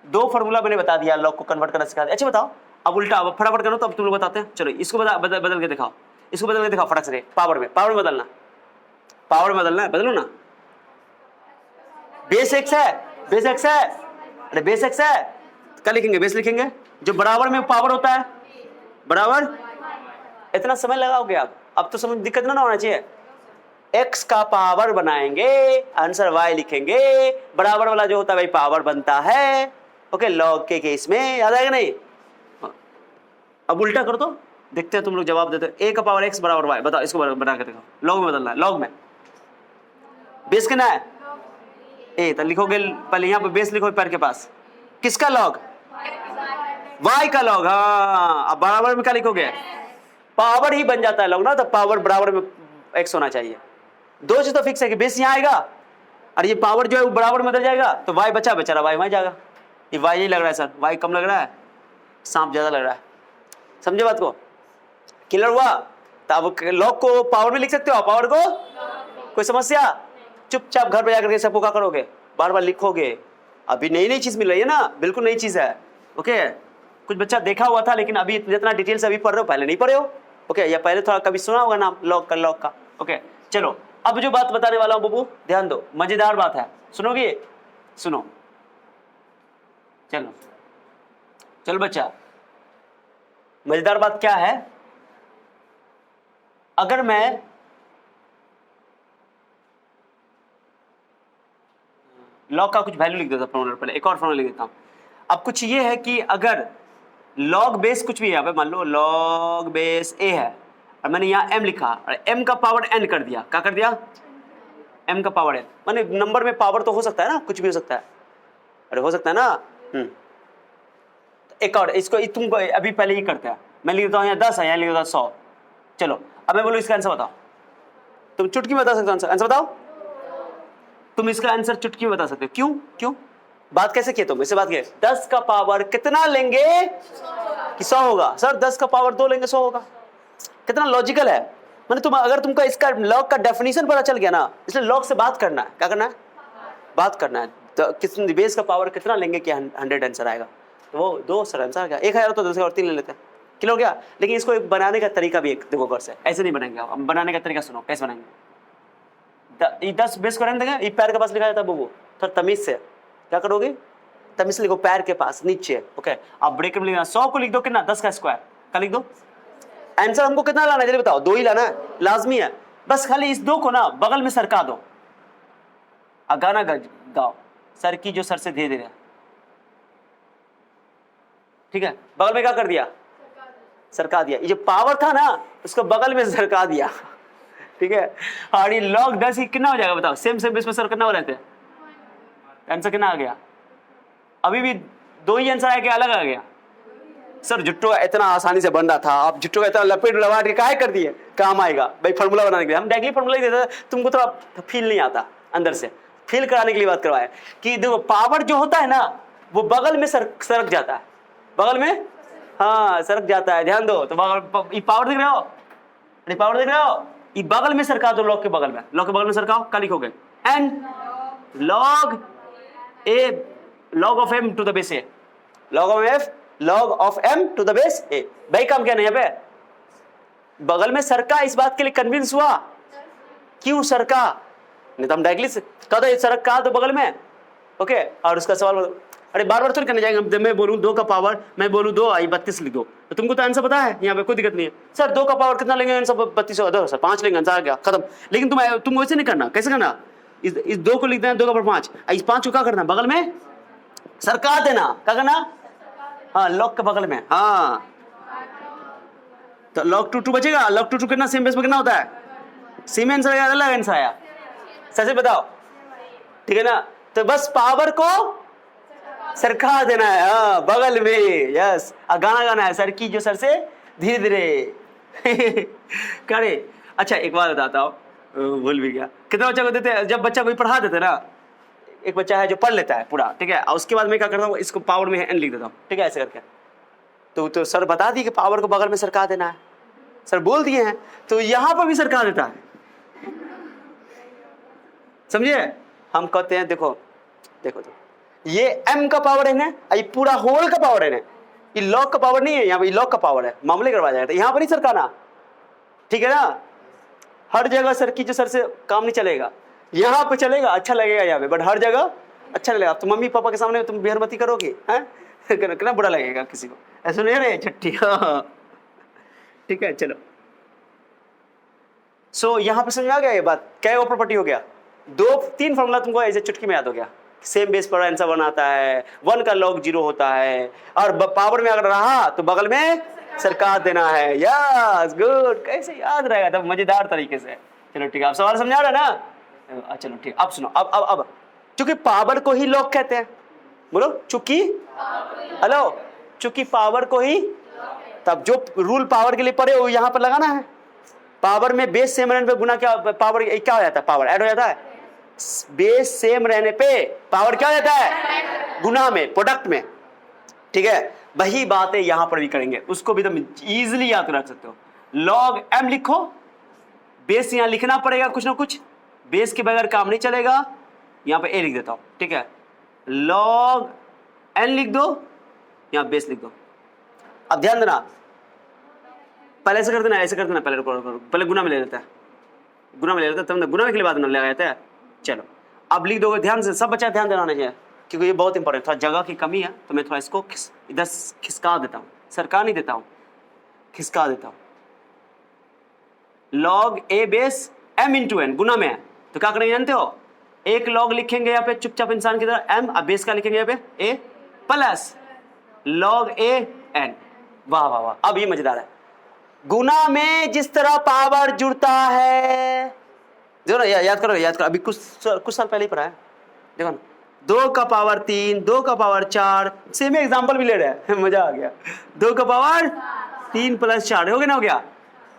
दो फॉर्मूला मैंने बता दिया, लॉग को कन्वर्ट करना सिखा दिया। अच्छा बताओ अब उल्टा, अब फटाफट करो तो अब तुम लोग बताते हैं। चलो इसको बदल के दिखाओ, इसको बदल के दिखाओ फटाक से। पावर में बदलना, पावर में बदलना है, बदलो ना। बेस एक्स है, बेस एक्स है, अरे बेस एक्स है, क्या लिखेंगे? बेस लिखेंगे। जो बराबर में पावर होता है, बराबर। इतना समय लगाओगे आप? अब तो समझ दिक्कत ना होना चाहिए। x का पावर बनाएंगे, आंसर y लिखेंगे, बराबर वाला जो होता है भाई पावर बनता है। ओके, लॉग के केस में याद आएगा नहीं? अब उल्टा कर दो, देखते हैं तुम लोग जवाब देते हो। a का पावर x बराबर y, बताओ इसको बना के दिखाओ। लॉग में बदलना है, लॉग में बेस कितना है? a, तो लिखोगे पहले यहाँ पे बेस लिखो पैर के पास। किसका लॉग? y का लॉग। हाँ, अब बराबर में क्या लिखोगे? पावर ही बन जाता है लॉग ना, तो पावर बराबर में x होना चाहिए। दो चीज तो फिक्स है कि बेस यहाँ आएगा और ये पावर जो है वो बराबर में बदल जाएगा, तो y बचा, बेचारा y वहां जाएगा। ये y नहीं लग रहा है सर, y कम लग रहा है, सांप ज्यादा लग रहा है। समझे बात को? क्लियर हुआ? तो अब लॉग को पावर में लिख सकते हो, पावर को कोई समस्या? चुपचाप घर पे जाकर के सबको क्या करोगे? बार बार लिखोगे। अभी नई नई चीज मिल रही है ना, बिल्कुल नई चीज है। ओके, कुछ बच्चा देखा हुआ था लेकिन अभी जितना डिटेल से अभी पढ़ रहे हो, पहले नहीं पढ़े हो। ओके, या पहले थोड़ा कभी सुना होगा नाम लॉग का। ओके चलो, अब जो बात बताने वाला हूं बबू ध्यान दो, मजेदार बात है, सुनोगे? सुनो, चलो चलो बच्चा, मजेदार बात क्या है? अगर मैं लॉग का कुछ वैल्यू लिख देता फॉर्मूला, पहले एक और फॉर्मूला लिख देता हूं। अब कुछ ये है कि अगर लॉग बेस कुछ भी है, यहाँ पे मान लो लॉग बेस a है और मैंने यहाँ m लिखा और m का पावर n कर दिया। क्या कर दिया? m का पावर n, माने नंबर में पावर तो हो सकता है ना, कुछ भी हो सकता है। अरे हो सकता है ना। एक और इसको तुम अभी पहले ही करते हैं। मैं लिख देता हूँ यहाँ 10 है, यहाँ लिख देता हूँ 100। चलो अब मैं बोलूँ इसका आंसर बताओ। तुम चुटकी में बता सकते हो आंसर बताओ। तुम इसका आंसर चुटकी में बता सकते हो। क्यों? बात कैसे किए तुम? इससे बात किए 10 का पावर कितना लेंगे कि 100 होगा? सर 10 का पावर 2 लेंगे 100 होगा। कितना लॉजिकल है। मैंने अगर तुमको इसका लॉग का डेफिनेशन पता चल गया ना, इसलिए लॉग से बात करना है। क्या करना है? बात करना है। तो किस बेस का पावर कितना लेंगे कि 100 आंसर आएगा? तो वो 2 सर आंसर आ गया। 1000 तो 2 और 3 ले लेते हैं, किलो हो गया। लेकिन इसको एक बनाने का तरीका भी एक देखो, गौर से ऐसे नहीं बनाएंगे आप। बनाने का तरीका सुनो कैसे बनाएंगे। 10 बेस को रहने देंगे, ये पैर के पास लिखा जाता है बबू, थोड़ा तमीज से क्या करोगे? तमीज से लिखो, पैर के पास नीचे। ओके, आप ब्रेक में लिखना 100 को लिख दो कितना? 10 का स्क्वायर का लिख दो। आंसर हमको कितना लाना है जल्दी बताओ? 2 ही लाना है, लाजमी है। बस खाली इस 2 को ना बगल में सरका दो। गाना गाओ, सर की जो सर से धीरे धीरे, ठीक है? बगल में क्या कर दिया? सरका दिया। ये जो पावर था ना उसको बगल में सरका दिया, ठीक है? और ये लॉग 10 ही कितना हो जाएगा बताओ? सेम बेस में सर कितना हो रहे थे? आंसर कितना आ गया? अभी भी 2 ही आंसर आया कि अलग आ गया? सर जुट्टो इतना आसानी से बन रहा था, आप जुट्टो का इतना लपेट लवाट के काहे कर दिए? काम आएगा भाई फार्मूला बनाने के लिए। हम डायरेक्टली फार्मूला ही देते, तुमको थोड़ा फील नहीं आता, अंदर से फील कराने के लिए बात करवाए कि देखो पावर जो होता है ना वो बगल में सरक जाता है, बगल में हाँ सरक जाता है। ध्यान दो, तो पावर देख रहे हो? नहीं पावर देख रहे हो? ये बगल में सरका दो, लॉग के बगल में, लॉग के बगल में सरकाओ। क्या लिखोगे? N log a log of m to the base a, log of f log of m to the base a। भाई काम क्या नहीं यहाँ पे? बगल में सरका, इस बात के लिए कन्विंस हुआ? क्यों सरका? नहीं तो हम डायरेक्टली कह दो सरक का तो बगल में। ओके, और उसका सवाल अरे बार बार थोड़ी करने जाएंगे। मैं बोलूँ 2 का पावर, मैं बोलूँ 2 आई 32 लिख दो, तो तुमको तो आंसर पता है, यहाँ पे कोई दिक्कत नहीं है। सर 2 का पावर कितना लेंगे? आंसर 32 दो सर 5 लेंगे, आंसर आ गया खत्म। लेकिन तुम वैसे नहीं करना। कैसे करना? इस 2 को लिख देना 2 का पावर 5, इस 5 को क्या करना? बगल में सरका देना। क्या करना? हाँ लॉग के बगल में। हाँ तो log 2 बचेगा। log 2 कितना सेम बेस में कितना होता है? सेम आंसर आया, अलग आंसर आया? सच बताओ, ठीक है ना? तो बस पावर को सरका देना है, हाँ बगल में। यस, गाना गाना है, सर की जो सर से धीरे धीरे करे। अच्छा एक बात बताता हूँ, भूल भी गया। कितना बच्चा को देते हैं? जब बच्चा कोई पढ़ा देते ना, एक बच्चा है जो पढ़ लेता है पूरा, ठीक है, और उसके बाद मैं क्या करता हूँ, इसको पावर में एन लिख देता हूँ, ठीक है, ऐसे करके। तो सर बता दी कि पावर को बगल में सरका देना है। सर बोल दिए हैं, तो यहां पर भी सर कहा देता है, समझिए। हम कहते हैं देखो देखो देखो ये m का पावर है ना, ये पूरा होल का पावर है ना, ये लॉग का पावर नहीं है, यहाँ पे लॉग का पावर है, मामले करवा जाएगा। यहां पर ही सर कहना, ठीक है ना। हर जगह सर की जो सर से काम नहीं चलेगा, यहां पे चलेगा, अच्छा लगेगा यहाँ पे, बट हर जगह अच्छा नहीं लगेगा। तो मम्मी पापा के सामने तुम बेहरमती करोगे, हैं कितना बुरा लगेगा किसी को, ऐसा नहीं है छट्टी। ठीक है, चलो। सो यहां पे समझ आ गया ये बात, क्या वो प्रॉपर्टी हो गया, 2-3 फॉर्मूला तुमको ऐसे चुटकी में याद हो गया। सेम बेस पर आंसर 1 आता है, 1 का लॉग 0 होता है, और पावर में अगर रहा तो बगल में सरकार देना है। यस गुड, कैसे याद रहेगा तब मजेदार तरीके से। चलो ठीक है, आप सवाल समझा रहे ना। चलो ठीक, अब सुनो, अब चूंकि पावर को ही लॉग कहते हैं, बोलो चूंकि, हेलो, चूंकि पावर को ही, तब जो रूल पावर के लिए पड़े वो यहां पर लगाना है। पावर में बेस सेम रहने पे गुना क्या, पावर क्या हो जाता है, पावर ऐड हो जाता है। बेस सेम रहने पे पावर क्या हो जाता है, गुना में, प्रोडक्ट में, ठीक है। वही बातें यहां पर भी करेंगे, उसको भी तुम इजीली याद रख सकते हो। लॉग m लिखो, बेस यहां लिखना पड़ेगा कुछ ना कुछ, बेस के बगैर काम नहीं चलेगा। यहां पे a लिख देता हूं, ठीक है। लॉग n लिख दो, यहां बेस लिख दो। अब ध्यान देना, पहले ऐसे कर देना, ऐसे कर देना, पहले गुना में ले लेता है, गुना में ले लेता है, तब गुना में के लिए बाद में लगा जाता है। चलो अब लिख दोगे, ध्यान से, सब बच्चा ध्यान देना चाहिए, क्योंकि ये बहुत इंपॉर्टेंट, थोड़ा जगह की कमी है, तो मैं थोड़ा इसको इधर खिसका देता हूँ, सरका नहीं देता हूँ, खिसका देता हूँ। लॉग ए बेस m इंटू एन, गुना में है, तो क्या करेंगे जानते हो, एक लॉग लिखेंगे यहाँ पे चुपचाप इंसान की तरह m, अब बेस का लिखेंगे यहाँ पे a plus log a n. वाह वाह वाह, अब ये मजेदार है। गुना में जिस तरह पावर जुड़ता है, देखो ना, याद करो, याद करो, अभी कुछ साल पहले ही पढ़ा है, देखो ना, 2 का पावर 3, 2 का पावर 4, सेम एग्जांपल भी ले रहे हैं। मजा आ गया, 2 का पावर 3 प्लस 4 हो गया ना, हो गया।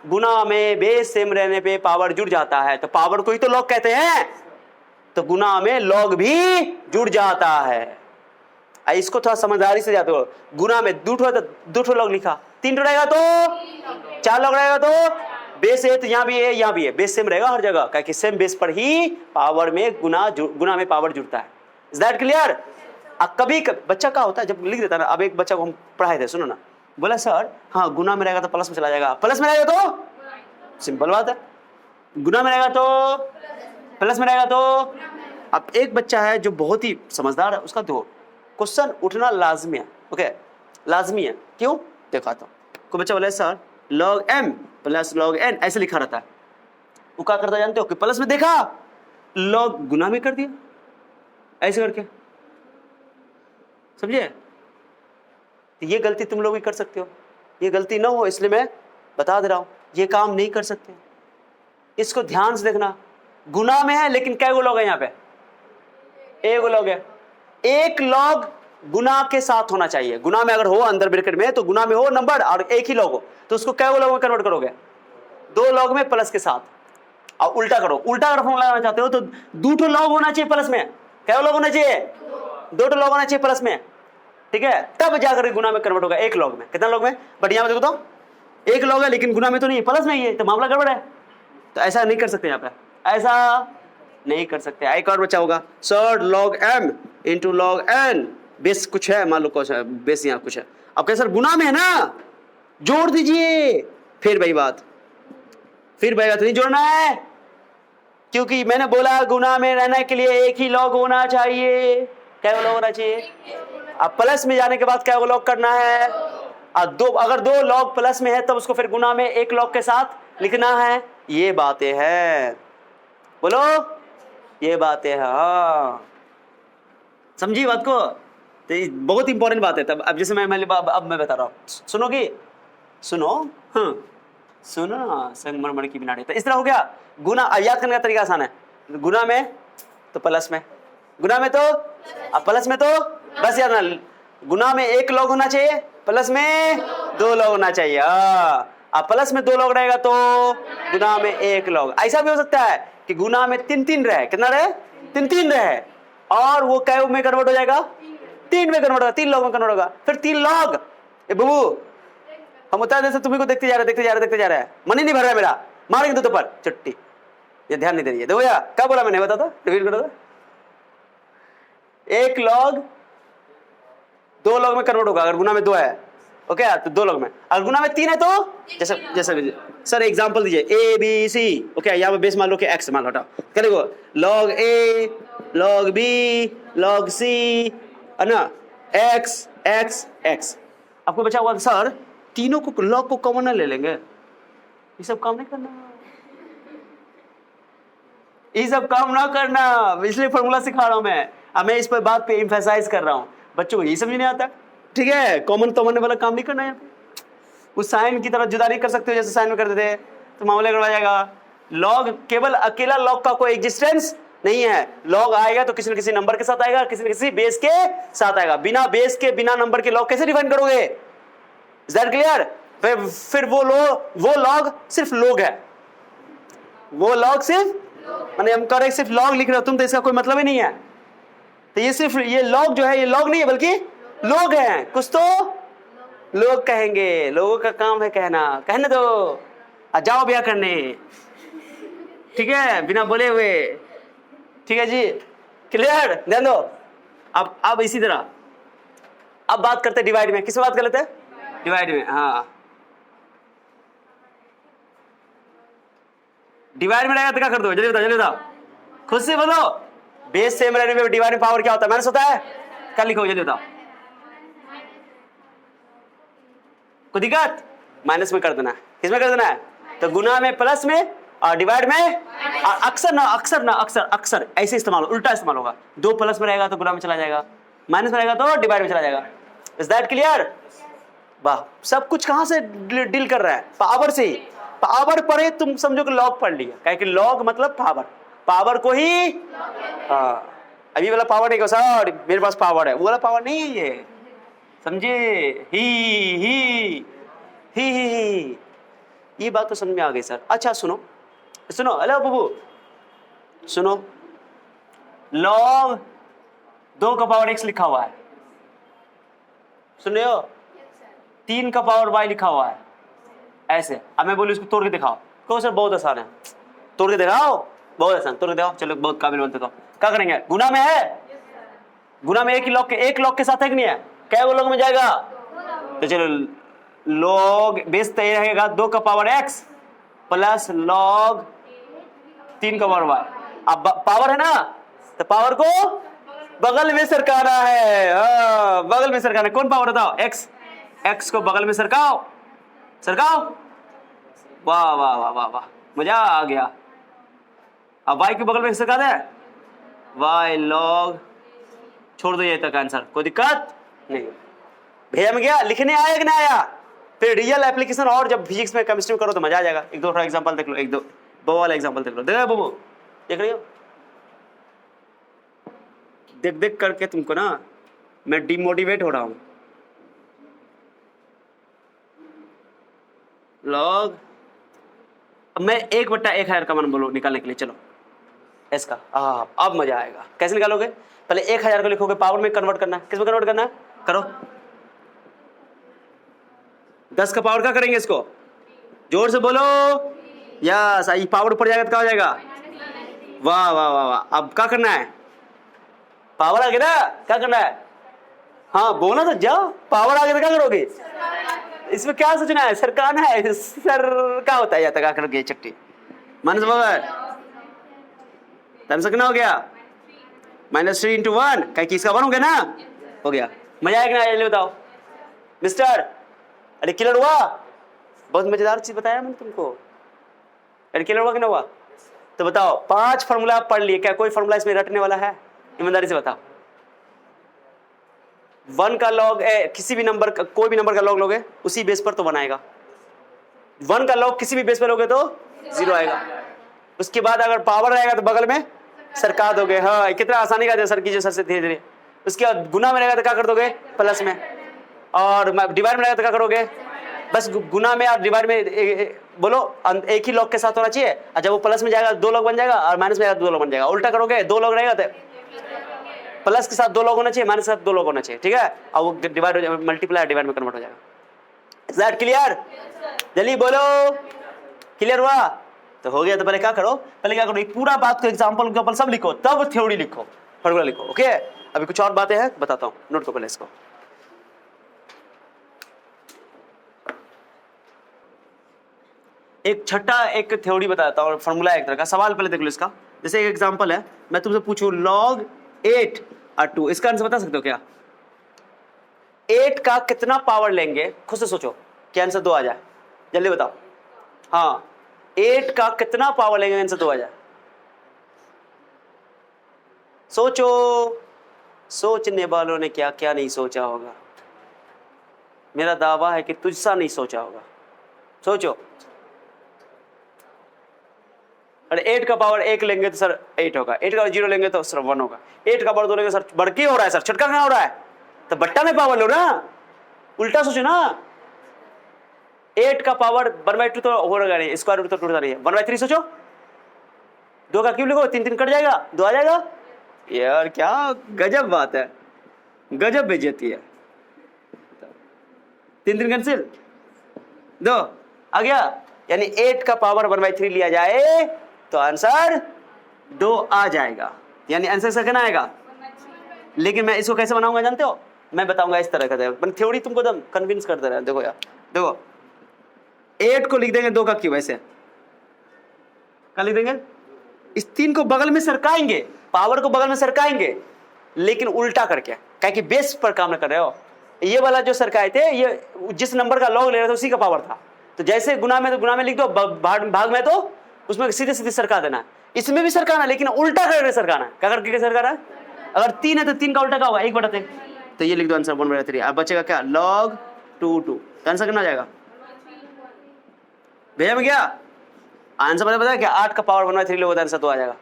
गुना में बेस सेम रहने पे पावर जुड़ जाता है, तो पावर को ही तो लॉग कहते हैं, तो गुना में लॉग भी जुड़ जाता है। इसको थोड़ा समझदारी से जाते हो, गुना में 2 ठो लॉग लिखा, 3 ठो रहेगा तो 4 लॉग रहेगा, तो बेस है तो यहाँ भी है, यहाँ भी है, बेस सेम रहेगा हर जगह, क्योंकि सेम बेस पर ही पावर में गुना में पावर जुड़ता है। Is that clear? कभी बच्चा क्या होता है जब लिख देता है ना, अब एक बच्चा को हम पढ़ाए थे, सुनो ना, बोला सर हाँ गुना में रहेगा तो प्लस में चला जाएगा, प्लस में रहेगा तो सिंपल बात है, गुना में रहेगा तो प्लस में रहेगा तो। अब एक बच्चा है जो बहुत ही समझदार है, उसका दो क्वेश्चन उठना लाजमी है, ओके, लाजमी है। क्यों? दिखाता हूँ। कोई बच्चा बोला sir log m plus log n ऐसे लिखा रहता है, वो क्या करता जानते हो कि प्लस में देखा लॉग गुना में कर दिया, ऐसे करके, समझे? ये गलती तुम लोग भी कर सकते हो, ये गलती ना हो इसलिए मैं बता दे रहा हूं, ये काम नहीं कर सकते, इसको ध्यान से देखना। गुना में है लेकिन कै गो लॉग है यहाँ पे, एक लॉग है, एक लॉग गुना के साथ होना चाहिए। गुना में अगर हो अंदर ब्रैकेट में तो गुना में हो नंबर और एक ही लॉग हो, तो उसको कै गो लॉग में कन्वर्ट करोगे, 2 लॉग में प्लस के साथ। और उल्टा करो, उल्टा अगर फॉर्मूला लगाना चाहते हो तो 2 लॉग होना चाहिए प्लस में, कै लॉग होना चाहिए, 2 लॉग होना चाहिए प्लस में, ठीक है, तब जाकर गुना में कन्वर्ट होगा, एक लॉग में। कितना लॉग में? बट यहाँ पे देखो तो एक लॉग है लेकिन गुना में तो नहीं, प्लस में ही है, तो मामला गड़बड़ है, तो ऐसा नहीं कर सकते यहाँ पे, ऐसा नहीं कर सकते। एक और बचा होगा sir log m into log n, base कुछ है, मान लो कुछ है, बेस यहाँ कुछ है, अब क्या सर गुना में है ना, जोड़ दीजिए, फिर वही बात, फिर वही बात नहीं जोड़ना है, क्योंकि मैंने बोला गुना में रहने के लिए एक ही लॉग होना चाहिए, क्या लॉग होना चाहिए। अब प्लस में जाने के बाद क्या लॉग करना है, अगर 2 लॉग प्लस में है तब उसको फिर गुना में एक लॉग के साथ लिखना है। ये बातें हैं, बोलो ये बातें हैं, हाँ समझी बात को, तो बहुत इंपॉर्टेंट बात है। तब अब जैसे मैं बता रहा हूँ, सुनोगी, सुनो, हाँ सुनो ना, संगमरमर की बिना, तो इस तरह हो गया। गुना याद करने का तरीका आसान है, गुना में तो प्लस में, गुना में तो अब प्लस में तो बस याद ना, गुना में एक लॉग होना चाहिए, प्लस में 2 लॉग होना चाहिए। अब प्लस में 2 लॉग रहेगा तो गुना में 1 लॉग। ऐसा भी हो सकता है कि गुना में 3 रहे, कितना रहे, 3 रहे, और वो कै में कन्वर्ट हो जाएगा, 3 में कन्वर्ट होगा, 3 लॉग में कन्वर्ट होगा, फिर 3 लॉग, ए बबू हम बता दें तुम्ही को देखते जा रहे हैं, मन ही नहीं भर रहा है मेरा, मारेंगे तो पर चुट्टी, ये ध्यान नहीं दे रही है। देखो यार क्या बोला मैंने, बता दो, रिपीट करो तो। 1 log 2 log में कन्वर्ट होगा अगर गुना में 2 है, ओके तो 2 log में, अगर गुना में 3 है तो जैसे जैसे सर एग्जांपल दीजिए ए बी सी, ओके यहाँ पे बेस मान लो कि x मान लो, हटाओ क्या लिखो, log a log b log c है ना, x x x। आपको बचा हुआ सर तीनों को log को कॉमन ले लेंगे, ये सब काम नहीं करना, ये सब काम ना करना, इसलिए फॉर्मूला सिखा रहा हूं मैं। अब मैं इस पर बात पे एम्फेसाइज कर रहा हूं, बच्चों को ये समझ नहीं आता, ठीक है। कॉमन तो वाला काम नहीं करना है, उस साइन की तरह जुदा नहीं कर सकते हो जैसे साइन में करते थे, तो मामला गड़बड़ा जाएगा। लॉग केवल अकेला लॉग का कोई एग्जिस्टेंस नहीं है, लॉग आएगा तो किसी न किसी नंबर के साथ आएगा, किसी न किसी बेस के साथ आएगा। बिना बेस के बिना नंबर के लॉग कैसे डिफाइन करोगे? Is that clear? फिर वो लॉग सिर्फ लॉग है, वो लॉग सिर्फ मैंने हम करेक्ट सिर्फ लॉग लिख रहे हो तुम, तो इसका कोई मतलब ही नहीं है। तो ये सिर्फ ये लॉग जो है ये लॉग नहीं है बल्कि लोग हैं, कुछ तो लोग कहेंगे, लोगों का काम है कहना, कहने दो, जाओ ब्याह करने, ठीक है, बिना बोले हुए, ठीक है जी, क्लियर? ध्यान दो। अब इसी तरह अब बात करते हैं डिवाइड में, किस बात कर लेते हैं? डिवाइड में, हाँ डिवाइड में रहेगा तो क्या कर दो, जल्दी बताओ, खुद से बोलो। बेस सेम रहने में डिवाइड में पावर क्या होता है, माइनस होता है, क्या लिखो जल्दी बताओ, कोई दिक्कत? माइनस में कर देना है, किसमें कर देना है? तो गुना में प्लस में और डिवाइड में, अक्सर ऐसे इस्तेमाल, उल्टा इस्तेमाल होगा। 2 प्लस में रहेगा तो गुना में चला जाएगा, माइनस में रहेगा तो डिवाइड में चला जाएगा। Is that clear? वाह, सब कुछ कहां से डील कर रहा है? पावर से ही। पावर पढ़े तुम समझो कि लॉग पढ़ लिया, क्या कि लॉग मतलब पावर, पावर को ही, हाँ अभी वाला पावर नहीं, सर मेरे पास पावर है, वो वाला पावर नहीं है ये, समझे? ही ये बात तो समझ में आ गई सर। अच्छा सुनो, हेलो बाबू सुनो, लॉग 2 का पावर x लिखा हुआ है, सुन रहे हो? 3 का पावर y लिखा हुआ है, ऐसे। अब मैं बोलूं इसको तोड़ के दिखाओ, कहो सर बहुत आसान है, तोड़ के दिखाओ, बहुत आसान, तोड़ के दिखाओ, चलो बहुत काबिल बनते तो क्या करेंगे? गुना में है, गुना में एक लॉग के साथ है कि नहीं है? क्या वो लॉग में जाएगा? तो चलो लॉग बेस तो ये रहेगा 2 का पावर x प्लस लॉग 3 का पावर y। अब पावर है ना, तो पावर को बगल में सरकाना है, बगल में सरकाना है। कौन पावर बताओ? x को बगल में सरकाओ, वाह वाह वाह वाह वाह, मजा आ गया। अब y के बगल में सरका दे, y लॉग, छोड़ दो ये तक आंसर, कोई दिक्कत नहीं। भेजा में गया, लिखने आया कि नहीं आया? फिर रियल एप्लीकेशन और जब फिजिक्स में केमिस्ट्री में करो तो मजा आ जाएगा। 1-2 एग्जांपल देख लो, 1-2 वो वाला एग्जांपल देख लो, देखो बाबू, देख रही हो? देख करके तुमको ना मैं डिमोटिवेट हो रहा हूं। लॉग, अब मैं 1/1000 का मान बोलो निकालने के लिए, चलो इसका, अब मजा आएगा। कैसे निकालोगे? पहले 1000 को लिखोगे, पावर में कन्वर्ट करना है, किस में कन्वर्ट करना है? करो। 10 का पावर क्या करेंगे इसको? जोर से बोलो, यस, ये पावर ऊपर जाएगा तो क्या हो जाएगा? वाह वाह वाह वाह। अब क्या करना है? पावर आ गया ना, क्या करना है? हाँ बोला तो जाओ, पावर आ गया तो क्या करोगे? इसमें क्या सोचना है? सरकाना है, सर क्या होता है या तक करोगे चट्टी माइनस पावर, तब कितना हो गया? -3 × 1, कहीं किसका 1 हो गया ना, हो गया। मजा आएगा ना? ये बताओ मिस्टर, अरे क्लियर हुआ? बहुत मजेदार चीज बताया मैंने तुमको, अरे क्लियर हुआ कि ना हुआ? तो बताओ 5 फॉर्मूला पढ़ लिए, क्या कोई फॉर्मूला इसमें रटने वाला है? ईमानदारी से बताओ। 1 का लॉग किसी भी नंबर का, कोई भी नंबर का लॉग लोगे उसी बेस पर तो 1 आएगा। 1 का लॉग किसी भी बेस पर लोगे तो 0 आएगा। उसके बाद अगर पावर रहेगा तो बगल में सरका दोगे। हाँ कितना आसानी का सर कीजिए सर से धीरे धीरे। उसके बाद गुना में रहेगा तो क्या कर दोगे? प्लस में। और डिवाइड में रहेगा तो क्या करोगे? बस गुना में और डिवाइड में बोलो एक ही लॉग के साथ होना चाहिए, और जब वो प्लस में जाएगा 2 लॉग बन जाएगा, और माइनस में जाएगा 2 लॉग बन जाएगा। उल्टा करोगे 2 लॉग रहेगा तो प्लस के साथ 2 लॉग होना चाहिए, माइनस के साथ 2 लॉग होना चाहिए, ठीक है। और वो डिवाइड हो जाएगा, मल्टीप्लाई डिवाइड में कन्वर्ट हो जाएगा। Is that clear? जल्दी बोलो, क्लियर हुआ? तो हो गया। तो पहले क्या करो, पहले क्या करो, पूरा बात को एग्जांपल के ऊपर सब लिखो, तब थ्योरी लिखो, फॉर्मूला लिखो। ओके, अभी कुछ और बातें हैं बताता हूं, नोट करो पहले इसको। एक छठा एक थ्योरी बताता हूं, फॉर्मूला एक तरह का। सवाल पहले देख लो इसका। जैसे एक एग्जांपल है, मैं तुमसे पूछूं log 8 और 2, इसका आंसर बता सकते हो क्या? 8 का कितना पावर लेंगे, खुद से सोचो क्या आंसर 2 आ जाए, जल्दी बताओ। हाँ, 8 का कितना पावर लेंगे आंसर 2 आ जाए, सोचो। सोचने वालों ने क्या क्या नहीं सोचा होगा, मेरा दावा है कि तुझसा नहीं सोचा होगा। सोचो, अरे 8 का पावर 1 लेंगे तो सर 8 होगा, 8 का 0 लेंगे तो सर 1 होगा, 8 का पावर 2 लेंगे सर बढ़ के हो रहा है सर, छटका कहां हो रहा है? तो बट्टा में पावर लो ना, उल्टा सोचो ना। 8 का पावर 1/2 तो हो रहा नहीं, स्क्वायर रूट तो टूटता नहीं है, 1/3 सोचो। 2 का क्यूब लिखो, 3 कट जाएगा, 2 आ जाएगा। यार क्या गजब बात है, गजब बेइज्जती है। 3 कैंसिल, 2 आ गया। यानी 8 का पावर 1/3 लिया जाए तो आंसर 2 आ जाएगा, यानी आंसर सेकंड आएगा। लेकिन मैं इसको कैसे बनाऊंगा जानते हो? मैं बताऊंगा इस तरह का, थ्योरी तुमको एकदम कन्विंस कर दे रहा है। देखो यार, देखो 8 को लिख देंगे 2 का क्यूब, ऐसे क्या लिख देंगे? इस 3 को बगल में सरकाएंगे, पावर को बगल में सरकाएंगे, लेकिन उल्टा करके, क्या कि बेस पर काम न कर रहे हो। ये वाला जो सरकाए थे, ये जिस नंबर का लॉग ले रहे थे उसी का पावर था, तो जैसे गुना में तो गुना में लिख दो, भाग में तो उसमें सीधे सीधे सरका देना। इसमें भी सरकाना, लेकिन उल्टा करके सरकाना। क्या करके सरकाना है? अगर 3 है तो 3 का उल्टा क्या होगा? 1/3। तो ये लिख दो आंसर 1/3। अब बचेगा क्या? log 2 आंसर कितना जाएगा? भेजा में क्या आंसर पता है क्या? 8 का पावर 1/3 लोगे तो आंसर 2 आ जाएगा।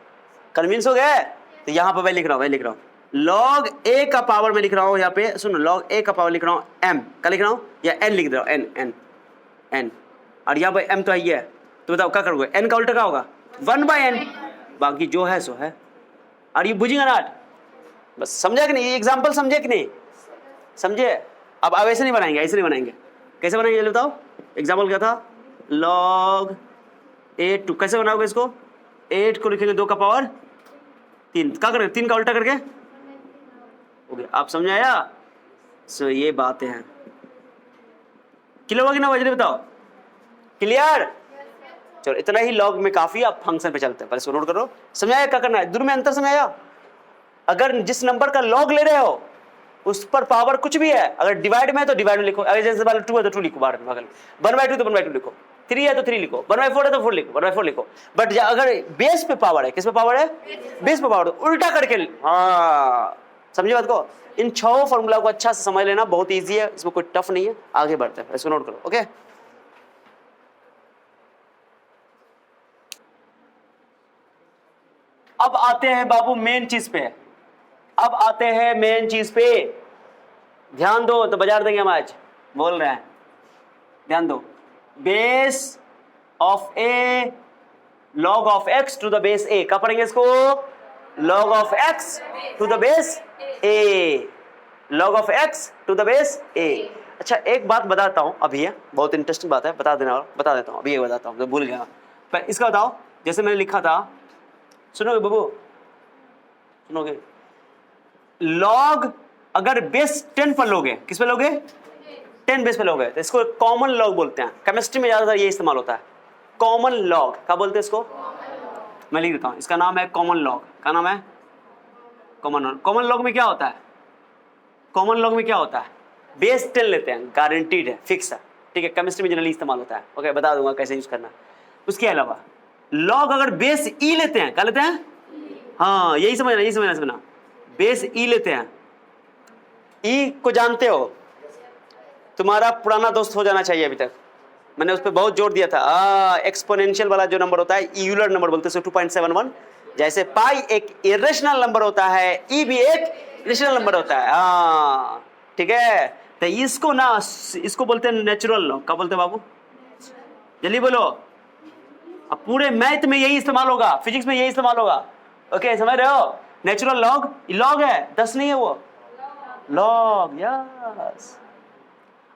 कन्विंस हो गए? तो यहाँ पर मैं लिख रहा हूँ log a का पावर में लिख रहा हूँ, यहाँ पे सुनो, log a का पावर लिख रहा हूँ m का लिख रहा हूँ, या n लिख रहा हूँ, n, और यहाँ पे m तो है। तो बताओ क्या करोगे? n का उल्टा क्या होगा? 1/n। बाकी जो है सो है। और ये बुझेगा ना, बस समझा कि नहीं? ये एग्जाम्पल समझे कि नहीं समझे? अब ऐसे नहीं बनाएंगे, ऐसे नहीं बनाएंगे। कैसे बनाएंगे ये बताओ? एग्जाम्पल क्या था? log 8 2 कैसे बनाओगे इसको? 8 को लिखेंगे 2 का पावर 3, क्या करेंगे? 3 का उल्टा करके हो गया। आप समझ आया? सो ये बातें हैं। क्लियर होगा कि ना? वजह बताओ, क्लियर? चलो इतना ही लॉग में काफी। आप फंक्शन पे चलते हैं, पहले इसको नोट करो। समझाया क्या करना है? दोनों में अंतर समझाया। अगर जिस नंबर का लॉग ले रहे हो उस पर पावर कुछ भी है, अगर डिवाइड में है तो डिवाइड में लिखो, अगर जैसे 2 है तो 2 लिखो, बाहर में बगल 1/2 तो 1/2 लिखो, 3 है तो 3 लिखो, 1/4 है तो 4 लिखो, 1/4 लिखो। बट अगर बेस पे पावर है, किस पे पावर है? बेस पे पावर, तो उल्टा करके। हाँ समझे बात को? इन 6 फॉर्मूला को अच्छा से समझ लेना, बहुत ईजी है, इसमें कोई टफ नहीं है। आगे बढ़ते हैं, इसको नोट करो। ओके, अब आते हैं बाबू मेन चीज पे। अब आते हैं मेन चीज पे, ध्यान दो। तो बाजार देंगे हम आज, बोल रहे हैं, ध्यान दो। Base of a log of x to the base a, क्या पढ़ेंगे इसको? log of x to the base a, log of x to the base a। अच्छा एक बात बताता हूं अभी, है बहुत इंटरेस्टिंग बात है, बता देता हूं अभी, ये बताता हूं, भूल गया। पर इसका बताओ, जैसे मैंने लिखा था, सुनोगे बाबू? सुनोगे? लॉग अगर बेस 10 पर लोगे, किस पे लोगे? 10 बेस पे लोगे, तो इसको कॉमन लॉग बोलते हैं। केमिस्ट्री में ज्यादातर ये इस्तेमाल होता है, कॉमन लॉग। क्या बोलते हैं इसको? मैं लिख देता हूं, इसका नाम है कॉमन लॉग। क्या नाम है? कॉमन लॉग में क्या होता है? कॉमन लॉग में क्या होता है? बेस 10 लेते हैं, गारंटीड है, फिक्स है, ठीक है। केमिस्ट्री में जनरली इस्तेमाल होता है। ओके, बता दूंगा कैसे यूज करना। उसके अलावा लॉग अगर बेस ई लेते हैं, क्या लेते हैं? हाँ यही समझना, बेस ई लेते हैं। ई को जानते हो? तुम्हारा पुराना दोस्त हो जाना चाहिए अभी तक, मैंने उस पर बहुत जोर दिया था। एक्सपोनेंशियल वाला जो नंबर होता है, यूलर नंबर बोलते हैं, 2.71। जैसे पाई एक इरेशनल नंबर होता है, ई भी एक रेशनल नंबर होता है। हाँ ठीक है, तो इसको ना, इसको बोलते हैं नेचुरल लॉग। क्या बोलते हैं बाबू? जल्दी बोलो। अब पूरे मैथ में यही इस्तेमाल होगा, फिजिक्स में यही इस्तेमाल होगा। ओके, समझ रहे हो? नेचुरल लॉग, लॉग है 10 नहीं है वो, लॉग, यस।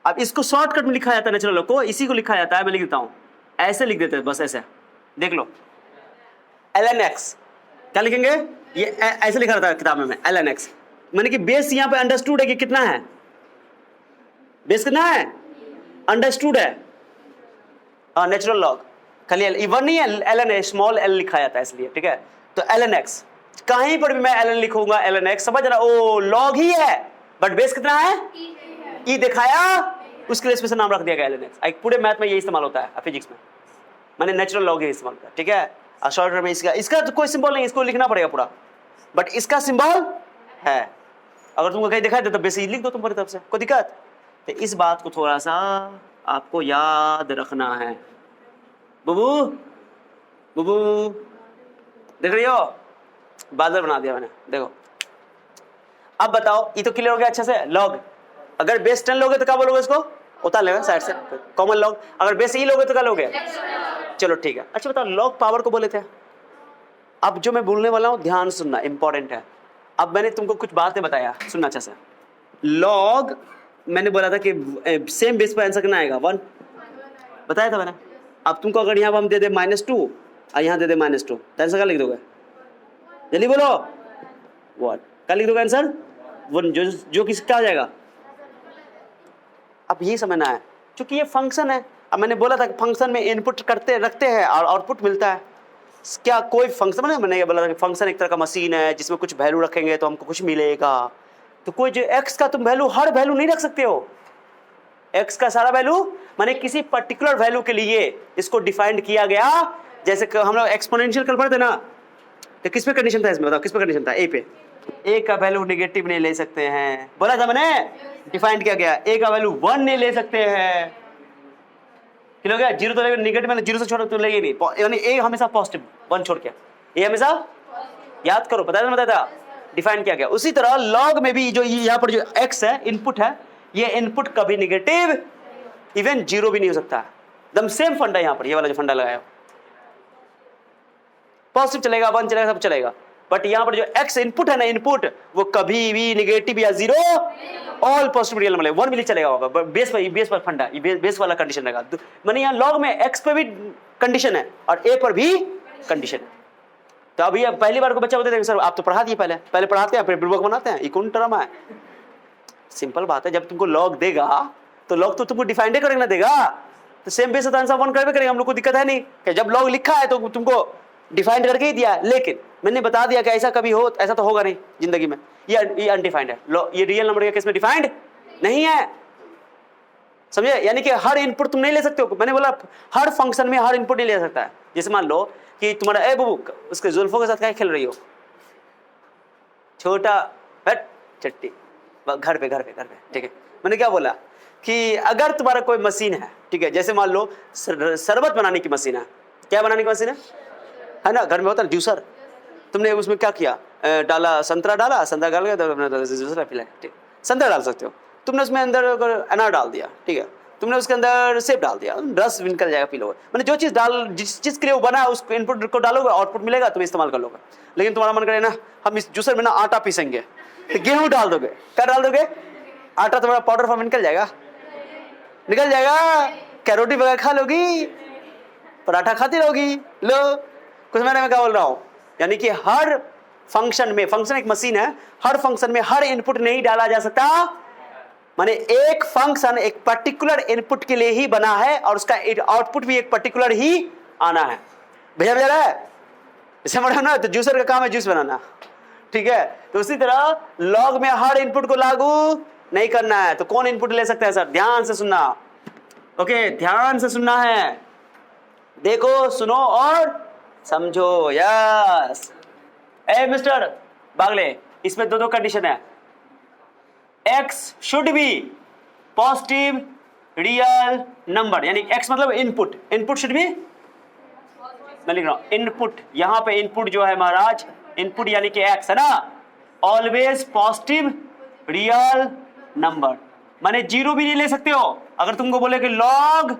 अब इसको शॉर्टकट में लिखा जाता है नेचुरल लॉग को, इसी को लिखा जाता है, मैं लिख देता हूं, ऐसे लिख देते हैं बस, ऐसे देख लो ln x, क्या लिखेंगे, ये ऐसे लिखा रहता है किताब में ln x, माने कि बेस यहां पे अंडरस्टूड है कि कितना है, बेस कितना है, अंडरस्टूड है, हाँ नेचुरल लॉग, खाली वन नहीं है, ln है, स्मॉल l लिखा जाता है इसलिए, ठीक है। तो ln x, कहीं पर भी मैं ln लिखूंगा ln x, समझ रहा, ओ लॉग ही है बट बेस कितना है, e दिखाया, उसके लिए स्पेशल नाम रख दिया गया ln x। पूरे मैथ में ये इस्तेमाल होता है, फिजिक्स में मैंने नेचुरल लॉग ही इस्तेमाल किया, ठीक है। शॉर्ट में इसका तो कोई सिंबल नहीं, इसको लिखना पड़ेगा पूरा, बट इसका सिंबल है, अगर तुमको कहीं दिखाई दे तो बेसिक लिख दो तुम्हारी तरफ से, कोई दिक्कत। तो इस बात को थोड़ा सा आपको याद रखना है। बुबू बुबू देख रही हो, बादल बना दिया मैंने, देखो। अब बताओ, ये तो क्लियर हो गया अच्छे से, लॉग अगर बेस 10 लोगे तो क्या बोलोगे, इसको उतार लेगा साइड से, कॉमन लॉग। अगर बेस ई लोगे तो क्या लोगे, चलो ठीक है। अच्छा बताओ, लॉग पावर को बोले थे, अब जो मैं बोलने वाला हूं ध्यान सुनना, इंपॉर्टेंट है। अब मैंने तुमको कुछ बातें बताया, सुनना अच्छा से। लॉग मैंने बोला था कि सेम बेस पर आंसर कितना आएगा, 1 बताया था मैंने। अब तुमको अगर यहाँ पर हम दे दे -2 और यहाँ दे दे -2 तो आंसर क्या लिख दोगे, जल्दी बोलो, 1 क्या लिख दोगे आंसर, 1, जो किसका क्या हो जाएगा। अब यही समझना है, क्योंकि ये फंक्शन है। अब मैंने बोला था कि फंक्शन में इनपुट करते रखते हैं और आउटपुट मिलता है। क्या कोई फंक्शन, मैंने बोला था कि फंक्शन एक तरह का मशीन है जिसमें कुछ वैल्यू रखेंगे तो हमको कुछ मिलेगा। तो कोई जो एक्स का तुम वैल्यू, हर वैल्यू नहीं रख सकते हो, एक्स का सारा वैल्यू, माने किसी पर्टिकुलर वैल्यू के लिए इसको डिफाइंड किया गया। जैसे हम लोग एक्सपोनेंशियल कल पढ़ते ना, तो किस पे कंडीशन था इसमें, बताओ किस पे कंडीशन था, ए पे, ए का वैल्यू नेगेटिव नहीं ले सकते हैं, बोला था मैंने, डिफाइंड किया गया। ए का वैल्यू 1 नहीं ले सकते हैं, किलो गया 0 तो लेगा, नेगेटिव मैंने 0 से छोड़ तो लेंगे नहीं, यानी ए हमेशा पॉजिटिव, 1 छोड़ के ए हमेशा, याद करो, बताया था, डिफाइन किया गया। उसी तरह लॉग में भी जो यहाँ पर जो एक्स है, इनपुट है, ये इनपुट कभी नेगेटिव इवन 0 भी नहीं हो सकता, एकदम सेम फंडा यहाँ पर, ये वाला जो फंडा लगाया, पॉजिटिव चलेगा, 1 चलेगा, सब चलेगा। बट यहाँ पर जो एक्स इनपुट है ना, इनपुट वो कभी भी नेगेटिव या 0, ऑल पॉजिटिव रियल नंबर, 1 भी चलेगा होगा, बेस पर फंडा, बेस वाला कंडीशन रहेगा। माने यहाँ लॉग में एक्स पे भी कंडीशन है और ए पर भी कंडीशन है। तो अभी पहली बार को बच्चा बोलते थे सर आप तो पढ़ा दिए, पहले पढ़ाते हैं फिर बुड़बक बनाते हैं, ये कौन टर्म है। सिंपल बात है, जब तुमको लॉग देगा तो लॉग तो तुमको डिफाइंड करके ना देगा, तो सेम बेस आंसर 1 करके करेंगे, हम लोग को दिक्कत है नहीं कि जब लॉग लिखा है तो तुमको डिफाइंड करके ही दिया। लेकिन मैंने बता दिया कि ऐसा कभी हो, ऐसा तो होगा नहीं जिंदगी में, ये अनडिफाइंड है, ये रियल नंबर के केस में डिफाइंड नहीं है, समझे। यानी कि हर इनपुट तुम नहीं ले सकते हो, मैंने बोला हर फंक्शन में हर इनपुट नहीं ले सकता है। जैसे मान लो कि तुम्हारा ए बबू उसके जुल्फों के साथ क्या खेल रही हो, छोटा हट चट्टी, घर पे ठीक है। मैंने क्या बोला कि अगर तुम्हारा कोई मशीन है, ठीक है, जैसे मान लो शरबत बनाने की मशीन है, क्या बनाने की मशीन है ना, घर में होता है जूसर, तुमने उसमें क्या किया, डाला संतरा डाला, संतरा डाल के जूसर पिलाया, ठीक, संतरा डाल सकते हो। तुमने उसमें अंदर अनार डाल दिया, ठीक है, तुमने उसके अंदर सेब डाल दिया, रस निकल जाएगा, पी लोगे। मैंने जो चीज़ जिस चीज़ के लिए वो बना है उस इनपुट को डालोगे, आउटपुट मिलेगा, तुम इस्तेमाल कर लोगे। लेकिन तुम्हारा मन करे ना हम इस जूसर में ना आटा पीसेंगे, तो गेहूँ डाल दोगे, क्या डाल दोगे, आटा तुम्हारा पाउडर फॉर्म निकल जाएगा, क्या रोटी वगैरह खा लोगी, पराठा खाती रहोगी। लो कुछ मैंने मैं क्या बोल रहा हूँ, यानी कि हर फंक्शन में, फंक्शन एक मशीन है, हर फंक्शन में हर इनपुट नहीं डाला जा सकता। माने एक फंक्शन एक पर्टिकुलर इनपुट के लिए ही बना है और उसका आउटपुट भी एक पर्टिकुलर ही आना है। भैया भैया है इसे ना, तो जूसर का काम है जूस बनाना, ठीक है। तो उसी तरह लॉग में हर इनपुट को लागू नहीं करना है। तो कौन इनपुट ले सकता है सर, ध्यान से सुनना, ओके, ध्यान से सुनना है, देखो सुनो और समझो, यस। ए मिस्टर बागले, इसमें दो कंडीशन है, x should be positive real number, यानी x मतलब इनपुट, इनपुट शुड बी, मैं लिख रहा हूं इनपुट, यहां पे इनपुट जो है महाराज, इनपुट यानी कि x है ना, ऑलवेज पॉजिटिव रियल नंबर, माने 0 भी नहीं ले सकते हो। अगर तुमको बोले कि लॉग,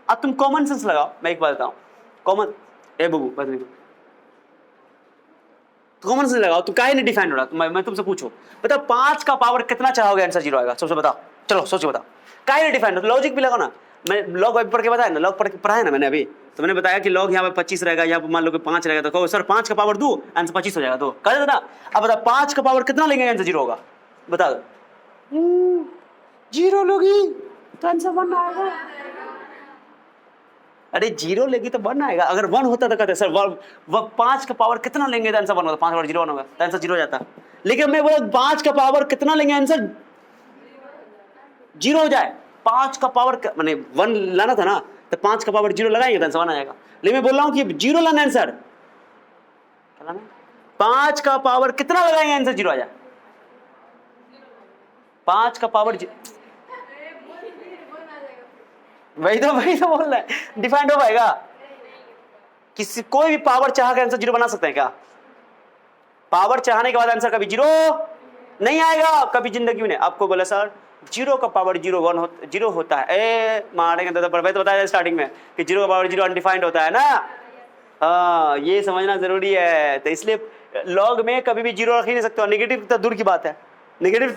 अब तुम कॉमन सेंस लगाओ, मैं एक बात बताऊं, कॉमन ए बबू कॉमन सेंस लगाओ, तो काहे नहीं डिफाइंड हो रहा, मैं तुमसे पूछो, बताओ 5 का पावर कितना चढ़ाओगे आंसर 0 आएगा, सबसे बताओ, चलो सोचो बताओ, काहे नहीं डिफाइंड, लॉजिक भी लगाओ ना। मैं लॉग अभी पढ़ के बताया ना, लॉग पढ़ा है ना मैंने अभी, तो मैंने बताया कि लॉग यहाँ पे 25 रहेगा, यहाँ पे मान लो कि 5 रहेगा, तो कहो सर 5 का पावर दो, आंसर 25 हो जाएगा, तो कर देना। अब बताओ 5 का पावर कितना लेंगे आंसर 0 होगा, बता दो। 0 लोगी तो आंसर 1 आएगा। अरे 0 लेगी तो 1 आएगा, अगर 1 होता तो कहते सर वह 5 का पावर कितना लेंगे तो आंसर 1 होता, 5 पावर 0 1 होगा तो आंसर 0 हो जाता। लेकिन मैं बोला 5 का पावर कितना लेंगे आंसर 0 हो जाए, 5 का पावर मैंने 1 लाना था ना, तो 5 का पावर 0 लगाएंगे तो आंसर 1 आ जाएगा। लेकिन मैं बोल रहा हूं कि 0 लाना आंसर, 5 का पावर कितना लगाएंगे आंसर 0 आ जाए, 5 का पावर वही तो बोल रहा है, डिफाइंड हो पाएगा। किसी कोई भी पावर चाह कर आंसर 0 बना सकते हैं क्या? पावर चाहने के बाद आंसर कभी 0 नहीं आएगा कभी जिंदगी में। आपको बोला सर 0 का पावर 0 होता है, ए मारेंगे तो बताया स्टार्टिंग में कि 0 का पावर 0 अनडिफाइंड होता है ना। हाँ, ये समझना जरूरी है। तो इसलिए लॉग में कभी भी 0 रख ही नहीं सकते हो। नेगेटिव तो दूर की बात है, नेगेटिव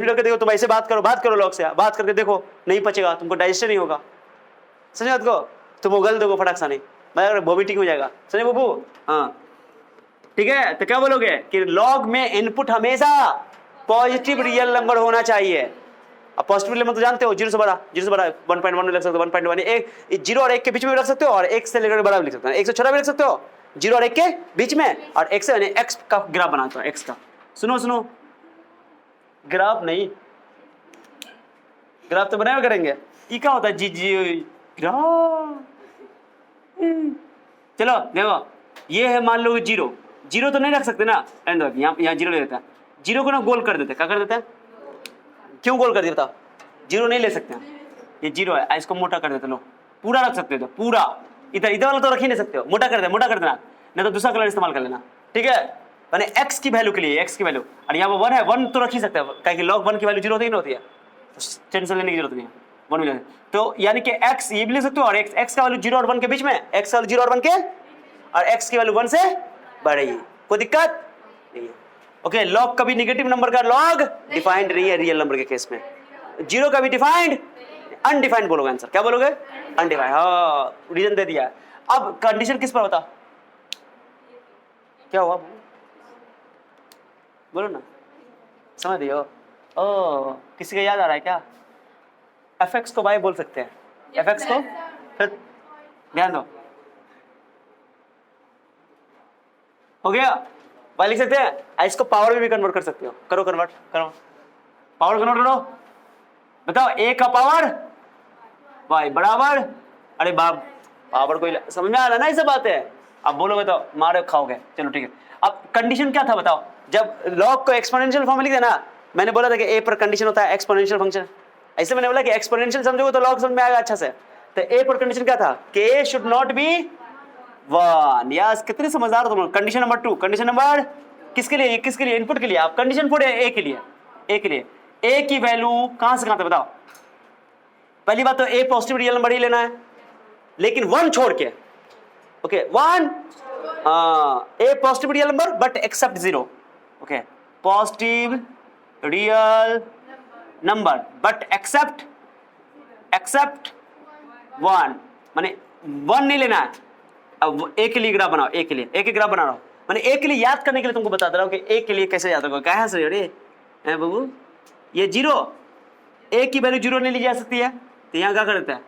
रख के देखो, तुम ऐसे बात करो लॉग से, बात करके देखो, नहीं पचेगा, तुमको डाइजेशन नहीं होगा, समझ बात को, तुम उगल दोगे फटाक सा, नहीं मतलब वोमिटिंग हो जाएगा, समझे बाबू। हाँ ठीक है, तो क्या बोलोगे कि लॉग में इनपुट हमेशा पॉजिटिव रियल नंबर होना चाहिए। अब पॉजिटिव नंबर तो जानते हो, 0 से बड़ा 1.1 में लिख सकते हो, 1.1 0 और 1 के बीच में भी रख सकते हो, और 1 से लेकर बड़ा भी लिख सकते हो, 1 से छोटा भी लिख सकते हो, 0 और 1 के बीच में, और 1 से x का ग्राफ बनाता हूं, x का। सुनो ग्राफ नहीं, ग्राफ तो बनाए करेंगे, ये क्या होता है जी ग्राफ। चलो देखो, ये है मान लो 0 तो नहीं रख सकते ना, यहाँ 0 ले देता है, 0 को ना गोल कर देते, क्या कर देते हैं, क्यों गोल कर दिया बताओ, 0 नहीं ले सकते हैं, ये 0 है, इसको मोटा कर देते, लो पूरा रख सकते हो, पूरा इधर वाला तो रख ही नहीं सकते हो, मोटा कर देना, नहीं तो दूसरा कलर इस्तेमाल कर लेना, ठीक है। मैंने x की वैल्यू के लिए, x की वैल्यू, और यहाँ पर 1 है, 1 तो रख ही सकते हैं, क्या लॉग 1 की वैल्यू 0 होती है ना, होती है, टेंशन लेने की जरूरत नहीं है, 1 मिले तो यानी कि x ये भी ले सकते हो, और x का वैल्यू 0 और 1 के बीच में, x का वैल्यू 0 और 1 के, और x की वैल्यू 1 से बढ़ी, कोई दिक्कत नहीं है। ओके, लॉग कभी नेगेटिव नंबर का लॉग डिफाइंड नहीं है रियल नंबर के केस में, 0 का भी डिफाइंड, अनडिफाइंड बोलोगे आंसर, क्या बोलोगे, अनडिफाइंड। हाँ, रीजन दे दिया। अब कंडीशन किस पर होता, क्या हुआ बोलो ना, समझ रही हो। ओ, किसी का याद आ रहा है क्या, fx को y बोल सकते हैं, fx को, फिर ध्यान दो, हो गया, y लिख सकते हैं, इसको पावर में भी कन्वर्ट कर सकते हो, करो पावर कन्वर्ट करो, बताओ a का पावर y बराबर, अरे बाप पावर कोई समझ में आ रहा ना, ऐसा बात है। अब बोलोगे तो मारे खाओगे, चलो ठीक है। अब कंडीशन क्या था बताओ, जब लॉग को एक्सपोनेंशियल फॉर्म में लिख देना, मैंने बोला था कि a पर कंडीशन होता है एक्सपोनेंशियल फंक्शन, ऐसे मैंने बोला कि एक्सपोनेंशियल समझोगे तो लॉग समझ में आएगा अच्छा से। तो a पर कंडीशन क्या था कि a should not be 1। Yes, कितने समझदार हो तुम। कंडीशन नंबर 2, कंडीशन नंबर किसके लिए, किसके लिए, इनपुट के लिए, आप कंडीशन पुट a के लिए, a की वैल्यू कहां से कहां तक बताओ। पहली बात तो a पॉजिटिव रियल नंबर ही लेना है, लेकिन 1 छोड़ के, okay 1 a positive real number but except 0, okay positive real number but except 1, माने 1 नहीं लेना है। अब a के लिए ग्राफ बनाओ, a के लिए a के ग्राफ बना रहा हूं, मैंने a के लिए याद करने के लिए तुमको बता दे रहा हूं कि a के लिए कैसे याद होगा, कहां से अरे बाबू, ये 0, a की वैल्यू 0 नहीं ली जा सकती है, तो यहां क्या कर देते हैं,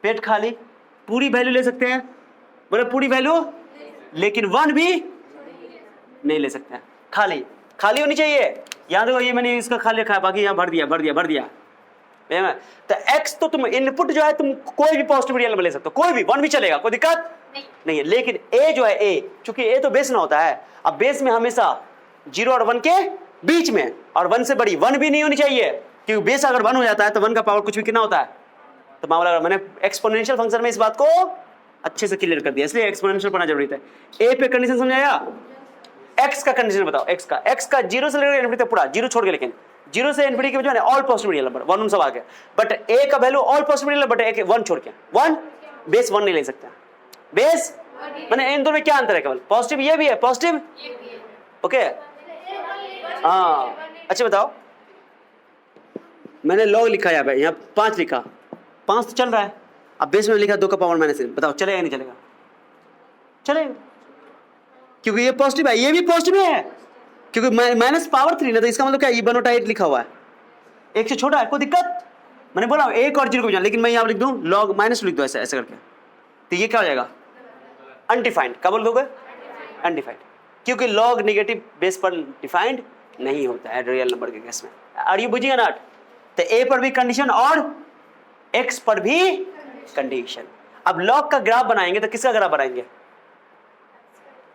पेट खाली, पूरी वैल्यू ले सकते हैं, बोले पूरी वैल्यू, लेकिन 1 भी नहीं ले सकते हैं, खाली होनी चाहिए। यहां देखो, ये मैंने इसका खाली रखा है, बाकी यहां भर दिया। तो x तो तुम इनपुट जो है तुम कोई भी पॉजिटिव रियल नंबर ले सकते हो, कोई भी 1 भी चलेगा, कोई दिक्कत नहीं है। लेकिन a जो है, a चूंकि a तो बेस में होता है, अब बेस में हमेशा 0 और 1 के बीच में, और 1 से बड़ी 1 भी नहीं होनी चाहिए, क्योंकि बेस अगर 1 हो जाता है तो 1 का पावर कुछ भी कितना होता है, तो मामला। मैंने एक्सपोनेंशियल फंक्शन में इस बात को अच्छे से क्लियर कर दिया, इसलिए एक्सपोनेंशियल पढ़ना जरूरी था। a पे कंडीशन समझाया, x का कंडीशन बताओ, x का 0 से लेकर इनफिनिटी तक पूरा, 0 छोड़ के, लेकिन 0 से इनफिनिटी के बीच में ऑल पॉजिटिव रियल नंबर 1 सब आ गया, बट a का value all positive real number, but 1 छोड़ के, 1 बेस 1 नहीं ले सकता, बेस माने इन दोनों में क्या अंतर है, केवल पॉजिटिव ये भी है, पॉजिटिव ओके। हाँ अच्छा बताओ, मैंने लॉग लिखा यहाँ पे, यहाँ 5 लिखा, 5 तो चल रहा है, अब बेस में लिखा 2 का पावर माइनस 3, बताओ चलेगा नहीं चलेगा? चलेगा, क्योंकि ये पॉजिटिव है, ये भी पॉजिटिव है, क्योंकि माइनस पावर 3 ना, तो इसका मतलब क्या, E1 और 8 लिखा हुआ है, 1 से छोटा है, कोई दिक्कत? मैंने बोला 1 और 0 को जान, लेकिन मैं यहाँ लिख दूँ लॉग माइनस लिख दूँ ऐसे ऐसे करके, तो ये क्या हो जाएगा? अनडिफाइंड। क्या बोल दोगे? अनडिफाइंड, क्योंकि लॉग नेगेटिव बेस पर डिफाइंड नहीं होता है रियल नंबर के केस में। आर यू बुझिंग नॉट? तो ए पर भी कंडीशन और एक्स पर भी कंडीशन। अब लॉग का ग्राफ बनाएंगे तो किसका ग्राफ बनाएंगे?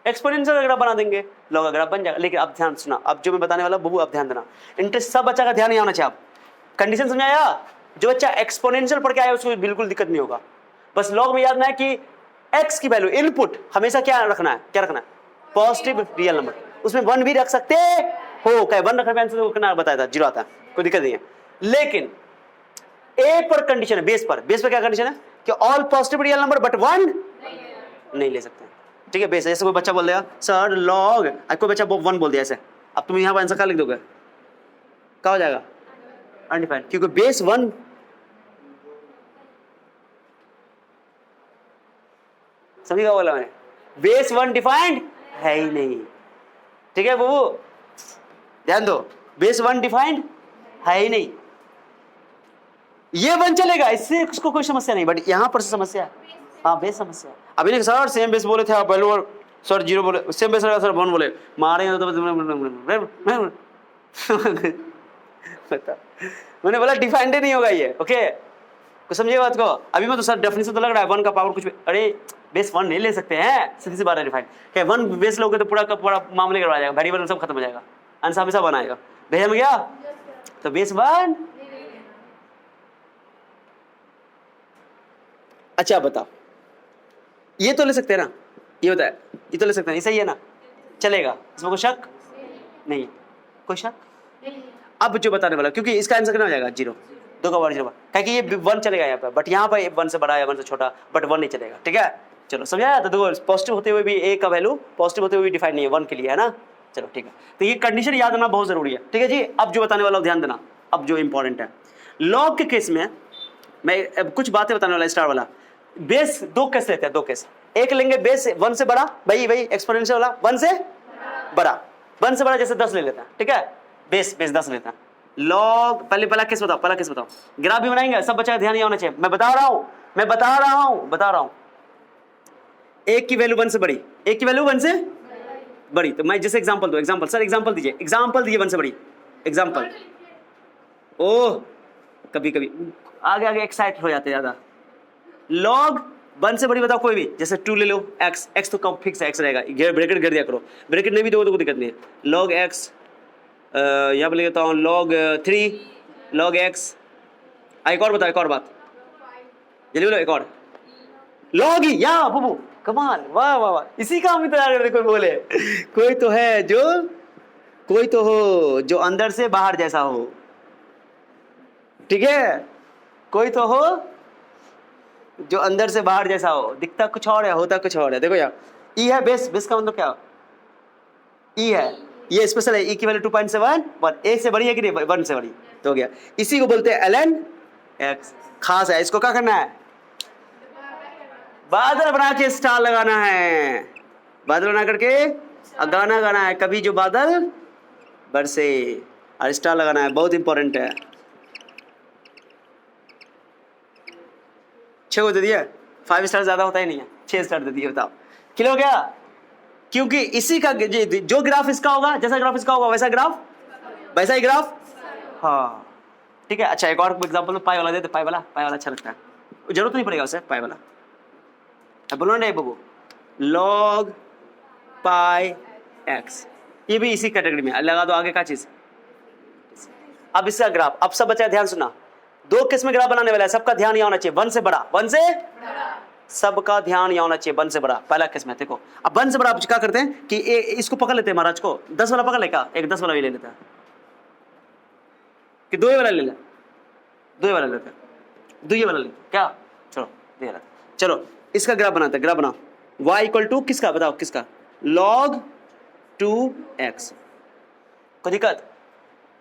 एक्सपोनेंशियल का ग्राफ बना देंगे, लॉग का ग्राफ बन जाएगा। लेकिन अब ध्यान सुना, अब जो मैं बताने वाला बबू अब ध्यान देना, इंटरेस्ट सब बच्चा का ध्यान नहीं होना चाहिए। आप कंडीशन समझाया, जो बच्चा एक्सपोनेंशियल पढ़ के आया उसको बिल्कुल दिक्कत नहीं होगा, बस लॉग में याद रखना है कि एक्स की वैल्यू इनपुट हमेशा क्या रखना है, क्या रखना है? पॉजिटिव रियल नंबर, उसमें 1 भी रख सकते हो, क्या 1 रखने पे आंसर बताया था 0 आता है, कोई दिक्कत नहीं है। लेकिन ए पर कंडीशन है, बेस पर क्या कंडीशन है कि all positive real number but 1 नहीं ले सकते, ठीक है? बेस ऐसे कोई बच्चा बोल देगा सर लॉग, कोई बच्चा 1 बोल दिया ऐसे, अब तुम यहाँ पर आंसर क्या लिख दोगे? क्या हो जाएगा? अनडिफाइंड, क्योंकि बेस 1 समझ गया बोला मैंने, बेस 1 डिफाइंड है ही नहीं, ठीक है बबू ध्यान दो, बेस 1 डिफाइंड है ही नहीं, ये 1 चलेगा, इससे उसको कोई समस्या नहीं, बट यहां पर समस्या है, हाँ बेस समस्या है। अभी नहीं सर सेम बेस बोले थे आप, वैल्यू सर 0 बोले, सेम बेस सर 1 बोले, मारेंगे तो बता, मैंने बोला डिफाइंड नहीं होगा ये, ओके कुछ समझिए बात को। अभी मैं तो सर डेफिनेशन तो लग रहा है 1 का पावर कुछ भी, अरे बेस 1 नहीं ले सकते हैं, सीधी सी बात है डिफाइंड, क्या 1 बेस लोगे तो पूरा का पूरा मामले करवा जाएगा, वेरिएबल सब खत्म हो जाएगा, आंसर हमेशा 1 आएगा, भैया में गया तो बेस 1। अच्छा बताओ, ये तो ले सकते हैं ना, ये होता है, ये तो ले सकते हैं, ये सही है ना, चलेगा, इसमें कोई शक नहीं, कोई शक। अब जो बताने वाला, क्योंकि इसका आंसर कितना हो जाएगा? 0, 2 का पावर 0, क्योंकि ये 1 चलेगा यहाँ पर, बट यहाँ पर 1 से बड़ा है 1 से छोटा, बट 1 नहीं चलेगा, ठीक है? चलो समझाया? तो देखो पॉजिटिव होते हुए भी ए का वैल्यू पॉजिटिव होते हुए भी डिफाइन नहीं है, 1 के लिए है ना। चलो ठीक है, तो ये कंडीशन याद रखना बहुत जरूरी है, ठीक है जी। अब जो बताने वाला ध्यान देना, अब जो इंपॉर्टेंट है लॉग के केस में, मैं कुछ बातें बताने वाला, स्टार वाला बेस 2 केस लेते हैं, 2 केस, एक लेंगे बेस 1 से बड़ा, भाई एक्सपोनेंशियल वाला 1 से बड़ा, 1 से बड़ा जैसे 10 ले लेते हैं, ठीक है? बेस 10 लेते हैं। लॉग पहला केस बताओ, ग्राफ भी बनाएंगे, सब बच्चा का ध्यान नहीं होना चाहिए, मैं बता रहा हूं, एक की वैल्यू 1 से बड़ी, एक की वैल्यू 1 से बड़ी, तो मैं जैसे एग्जांपल दो, एग्जांपल दीजिए 1 से बड़ी एग्जांपल। ओह कभी आगे एक्साइट हो जाते ज्यादा। लॉग 1 से बड़ी बताओ कोई भी, जैसे 2 ले लो, x तो कम फिक्स है, x रहेगा, ब्रैकेट कर दिया करो, ब्रैकेट नहीं भी दोगे तो कोई दिक्कत नहीं है। लॉग x, यहाँ पर ले लेता हूँ लॉग 3, लॉग x, एक और बताओ, एक और बात जल्दी बोलो, एक और लॉग ही, या बबू कमाल, वाह वाह वाह, इसी का हम इंतजार कर रहे, कोई बोले, कोई तो है जो, कोई तो हो जो अंदर से बाहर जैसा हो, ठीक है? कोई तो हो जो अंदर से बाहर जैसा हो, दिखता कुछ और है, होता कुछ और है। देखो यार, ई है बेस का मतलब क्या? ई है, ये स्पेशल है, ई की वैल्यू 2.7, ए से बड़ी है कि नहीं? 1 से बड़ी, तो हो गया, इसी को बोलते हैं ln x, खास है, इसको क्या करना है? बादल बना के स्टार लगाना है, बादल बना करके गाना गाना है, कभी जो बादल बरसे, और स्टार लगाना है, बहुत इंपॉर्टेंट है। 6 को दे दिया, 5 स्टार ज्यादा होता ही नहीं है, 6 स्टार दे दिए, बताओ क्लियर हो गया? क्योंकि इसी का जो ग्राफ इसका होगा, जैसा ग्राफ इसका होगा वैसा ही ग्राफ, हाँ ठीक है। अच्छा एक और एग्जांपल में पाई वाला देते, पाई वाला अच्छा लगता है, जरूरत नहीं पड़ेगा उसे, पाई वाला बोलो ना बबू, लॉग पाई एक्स, ये भी इसी कैटेगरी में लगा दो, आगे का चीज। अब इसका ग्राफ, अब सब बच्चा ध्यान सुना, 2 केस में ग्राफ बनाने वाला है, सबका ध्यान यहाँ होना चाहिए, 1 से बड़ा, सबका ध्यान यहाँ होना चाहिए, 1 से बड़ा। पहला केस में देखो, अब 1 से बड़ा क्या करते हैं कि इसको पकड़ लेते हैं, महाराज को 10 वाला पकड़ लेगा, एक 10 वाला भी ले लेता है, कि 2 वाला ले लेता, 2 वाला लेता है, 2 वाला ले, क्या चलो इसका ग्राफ बनाते हैं, ग्राफ बनाओ, y इक्वल टू किसका, बताओ किसका? log 2x, कोई दिक्कत?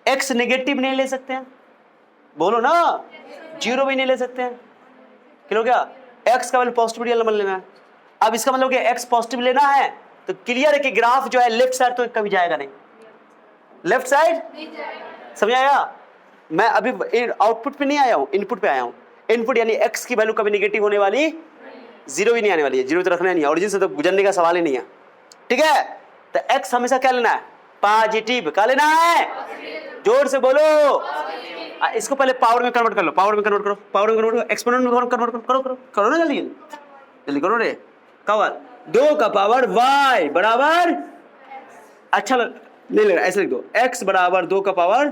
x नेगेटिव नहीं ले सकते हैं, बोलो ना, जीरो भी नहीं ले सकते हैं। क्लियर हो गया? एक्स का वैल्यू पॉजिटिव रियल नंबर लेना है। अब इसका मतलब कि एक्स पॉजिटिव लेना है तो क्लियर है कि ग्राफ जो है लेफ्ट साइड तो कभी जाएगा नहीं, लेफ्ट साइड समझ आया? मैं अभी आउटपुट पे नहीं आया हूं, इनपुट पे आया हूं। इनपुट यानी एक्स की वैल्यू कभी नेगेटिव होने वाली, जीरो भी नहीं आने वाली है, जीरो तो रखना नहीं है, ओरिजिन से तो गुजरने का सवाल ही नहीं है। ठीक है, तो एक्स हमेशा क्या लेना है? पॉजिटिव। क्या लेना है? जोर से बोलो। इसको पहले पावर में कन्वर्ट कर लो, पावर में कन्वर्ट करो, पावर में कन्वर्ट करो, एक्सपोनेंट में कन्वर्ट करो, करो करो करो ना, जल्दी जल्दी करो रे। क्या 2 का पावर y बराबर, अच्छा नहीं लग रहा, ऐसे लिख दो, x बराबर 2 का पावर,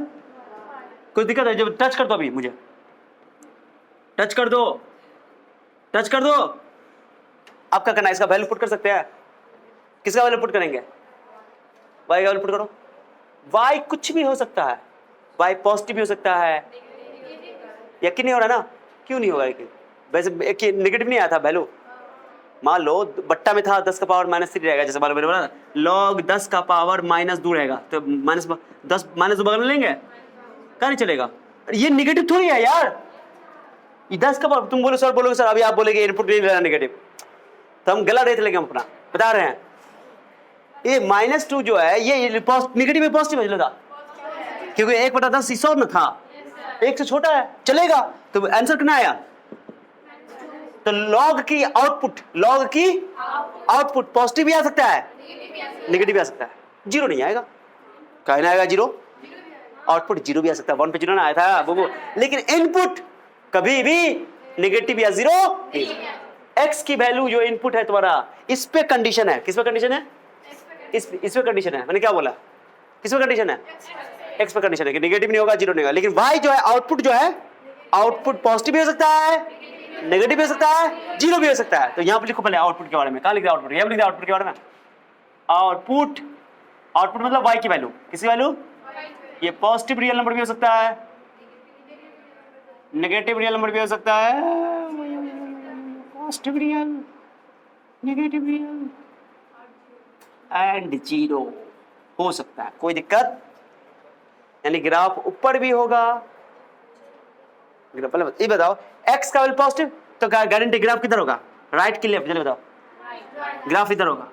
कोई दिक्कत है? जब टच कर दो, अभी मुझे टच कर दो, टच कर दो। आप क्या करना है? इसका वैल्यू पुट कर सकते हैं। किसका वैल्यू पुट करेंगे? y का वैल्यू पुट करो। y कुछ भी हो सकता है, y पॉजिटिव भी हो सकता है। यकीन नहीं हो रहा ना? क्यों नहीं होगा? यकीन वैसे नेगेटिव नहीं आया था वैल्यू। मान लो बट्टा में था 10 का पावर -3 रहेगा, जैसे मैंने बोला लॉग 10 का पावर -2 रहेगा, तो -10 -2 बगल में लेंगे, क्या नहीं चलेगा? ये नेगेटिव थोड़ी है यार, ये 10 का पावर। तुम बोलो सर, बोलोगे सर अभी आप बोलेगे इनपुट नहीं लेना नेगेटिव, तो हम गलत रेट लेंगे, हम अपना बता रहे हैं। ये -2 जो है ये नेगेटिव में पॉजिटिव है था, क्योंकि 1/10 इस और न था, 1 से छोटा है, चलेगा। तो आंसर कितना आया? तो लॉग की आउटपुट, लॉग की आउटपुट पॉजिटिव भी आ सकता है, नेगेटिव भी आ सकता है, जीरो नहीं आएगा। क्या नहीं आएगा? जीरो। आउटपुट जीरो भी आ सकता है, 1 पे जीरो ना आया था वो, लेकिन इनपुट कभी भी नेगेटिव या जीरो। एक्स की वैल्यू जो इनपुट है तुम्हारा, इस पे कंडीशन है। किस पे कंडीशन है? इस पे कंडीशन है। मैंने क्या बोला? किस पे कंडीशन है? एक्स पे कंडीशन है कि नेगेटिव नहीं होगा, जीरो नहीं होगा। लेकिन वाई जो है आउटपुट, जो है आउटपुट पॉजिटिव भी हो सकता है, नेगेटिव भी हो सकता है, जीरो भी हो सकता है। तो यहाँ पे लिखो पहले आउटपुट के बारे में। कहाँ लिख दिया आउटपुट? यहाँ लिख दिया आउटपुट के बारे में। आउटपुट, आउटपुट मतलब वाई की वैल्यू। किसकी वैल्यू? ये पॉजिटिव रियल नंबर भी हो सकता है, नेगेटिव रियल नंबर भी हो सकता है, positive real, negative real and zero हो सकता है। कोई दिक्कत? यानी ग्राफ ऊपर भी होगा। पहले ये बताओ, x का वैल्यू पॉजिटिव तो गारंटी ग्राफ किधर होगा? राइट की लेफ्ट? जल्दी बताओ। ग्राफ इधर होगा।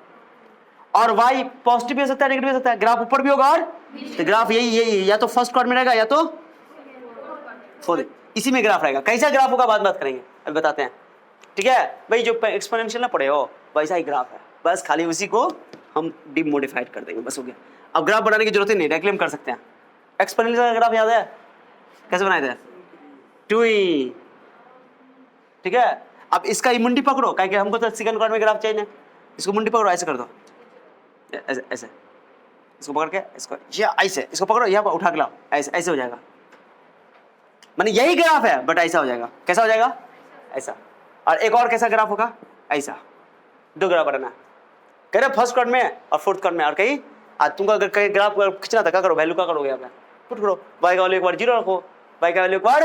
और y पॉजिटिव भी हो सकता है, नेगेटिव भी हो सकता है, ग्राफ ऊपर भी होगा। और तो ग्राफ यही या तो फर्स्ट क्वाड्रेंट में रहेगा या तो फोर्थ, इसी में ग्राफ रहेगा। कैसा ग्राफ होगा बाद में बात करेंगे, अभी बताते हैं। ठीक है भाई, जो एक्सपोनेंशियल ना पढ़े हो वैसा ही ग्राफ है, बस खाली उसी को हम डिमोडिफाइड कर देंगे, बस हो गया। अब ग्राफ बनाने की जरूरत ही नहीं, डायरेक्टली हम कर सकते हैं। एक्सपोनेंशियल का ग्राफ याद है? कैसे बनाए थे? 2e। ठीक है, अब इसका ही मुंडी पकड़ो, क्या हमको तो सेकंड क्वाड्रेंट में ग्राफ चाहिए। इसको मुंडी पकड़ो, ऐसे कर दो, ऐसे ऐसे, इसको पकड़ के इसको या ऐसे, इसको पकड़ो, यहाँ पर उठा के लाओ, ऐसे ऐसे हो जाएगा। माने यही ग्राफ है बट ऐसा हो जाएगा। कैसा हो जाएगा? ऐसा। और एक और कैसा ग्राफ होगा? ऐसा। दो ग्राफ बनाना है, कह रहे फर्स्ट क्वाड्रेंट में और फोर्थ क्वाड्रेंट में। और कहीं आज तुमको अगर कहीं ग्राफ खींचना था, क्या करो? वैल्यू क्या करोगे? यहाँ पे पुट करो, y का वैल्यू एक बार 0 रखो, y का वैल्यू एक बार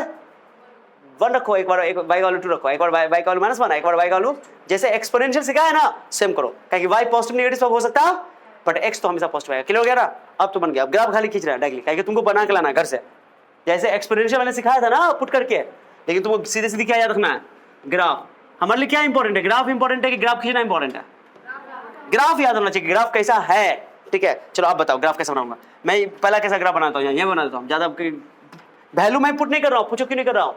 1 रखो, एक बार y का वैल्यू 2 रखो, एक बार y का वैल्यू -1, एक बार y का वैल्यू, जैसे एक्सपोनेंशियल सिखाया है ना, सेम करो। क्या y पॉजिटिव नेगेटिव सब हो सकता है, बट x तो हमेशा पॉजिटिव आएगा। क्लियर हो गया ना? अब तो बन गया। अब ग्राफ खाली खींच रहा है डायरेक्टली, क्या तुमको बना के लाना घर से, जैसे एक्सपोनेंशियल मैंने सिखाया था ना पुट करके। लेकिन तुमको सीधे सीधे क्या याद रखना है? ग्राफ। हमारे लिए क्या इंपॉर्टेंट है? ग्राफ इंपॉर्टेंट है कि ग्राफ खींचना इंपॉर्टेंट है? ग्राफ याद होना चाहिए, ग्राफ कैसा है। ठीक है, चलो आप बताओ ग्राफ कैसा बनाऊंगा मैं। पहला कैसा ग्राफ बनाता हूँ? ये बना देता हूँ। ज्यादा वैल्यू मैं पुट नहीं कर रहा हूँ, पूछो क्यों नहीं कर रहा हूँ?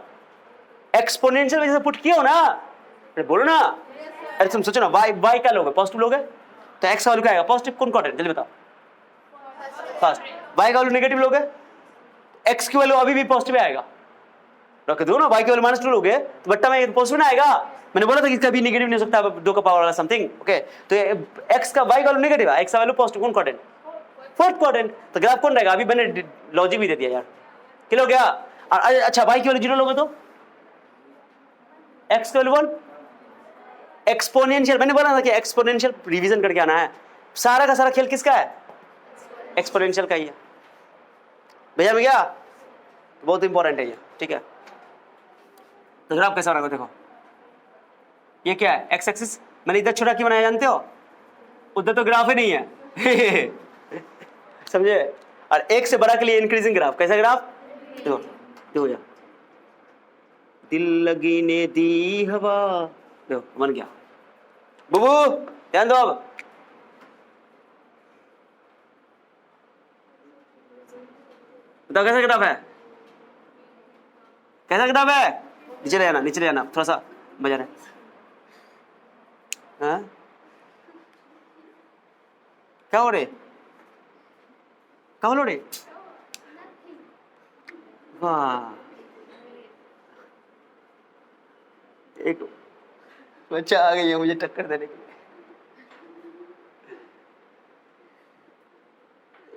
एक्सपोनेंशियल वजह से पुट किया हो ना, अरे बोलो ना। अरे तुम सोचो ना, y क्या लोगे? पॉजिटिव लोगे, तो x का वैल्यू क्या आएगा? पॉजिटिव। कौन क्वाड्रेंट? जल्दी बताओ। फर्स्ट। y का वैल्यू नेगेटिव लोगे, x की वैल्यू अभी भी पॉजिटिव आएगा। रख दो ना, y की वैल्यू -2 लोगे तो बट्टा में पॉजिटिव ना आएगा। मैंने बोला था कि कभी नेगेटिव नहीं हो सकता, 2 का पावर वाला समथिंग। ओके, तो x का y का वैल्यू नेगेटिव है, x का वैल्यू पॉजिटिव। कौन क्वाड्रेंट? Fourth quadrant. तो ग्राफ कौन रहेगा? अभी मैंने लॉजिक भी दे दिया यार। क्लियर हो गया? और अच्छा, y की वैल्यू 0 लोगे तो x की वैल्यू 1। एक्सपोनेंशियल मैंने बोला था कि एक्सपोनेंशियल रिवीजन करके आना है। सारा का सारा खेल किसका है? एक्सपोनेंशियल का ही है भैया। भैया बहुत इंपॉर्टेंट है ये। ठीक है, तो ग्राफ कैसा बना? देखो ये क्या है? X axis. मैंने इधर छोटा क्यों बनाया जानते हो? उधर तो ग्राफ ही नहीं है समझे? और एक से बड़ा के लिए इंक्रीजिंग ग्राफ। कैसा ग्राफ? देखो देखो यार, दिल लगी ने दी हवा, देखो बन गया। बुबू ध्यान दो अब, बताओ कैसा किताब है, कैसा किताब है? नीचे ले आना, नीचे ले आना, थोड़ा सा बजा रहे। हाँ क्या हो रहे, क्या हो रहे? वाह, एक बच्चा आ गई है मुझे टक्कर देने के लिए,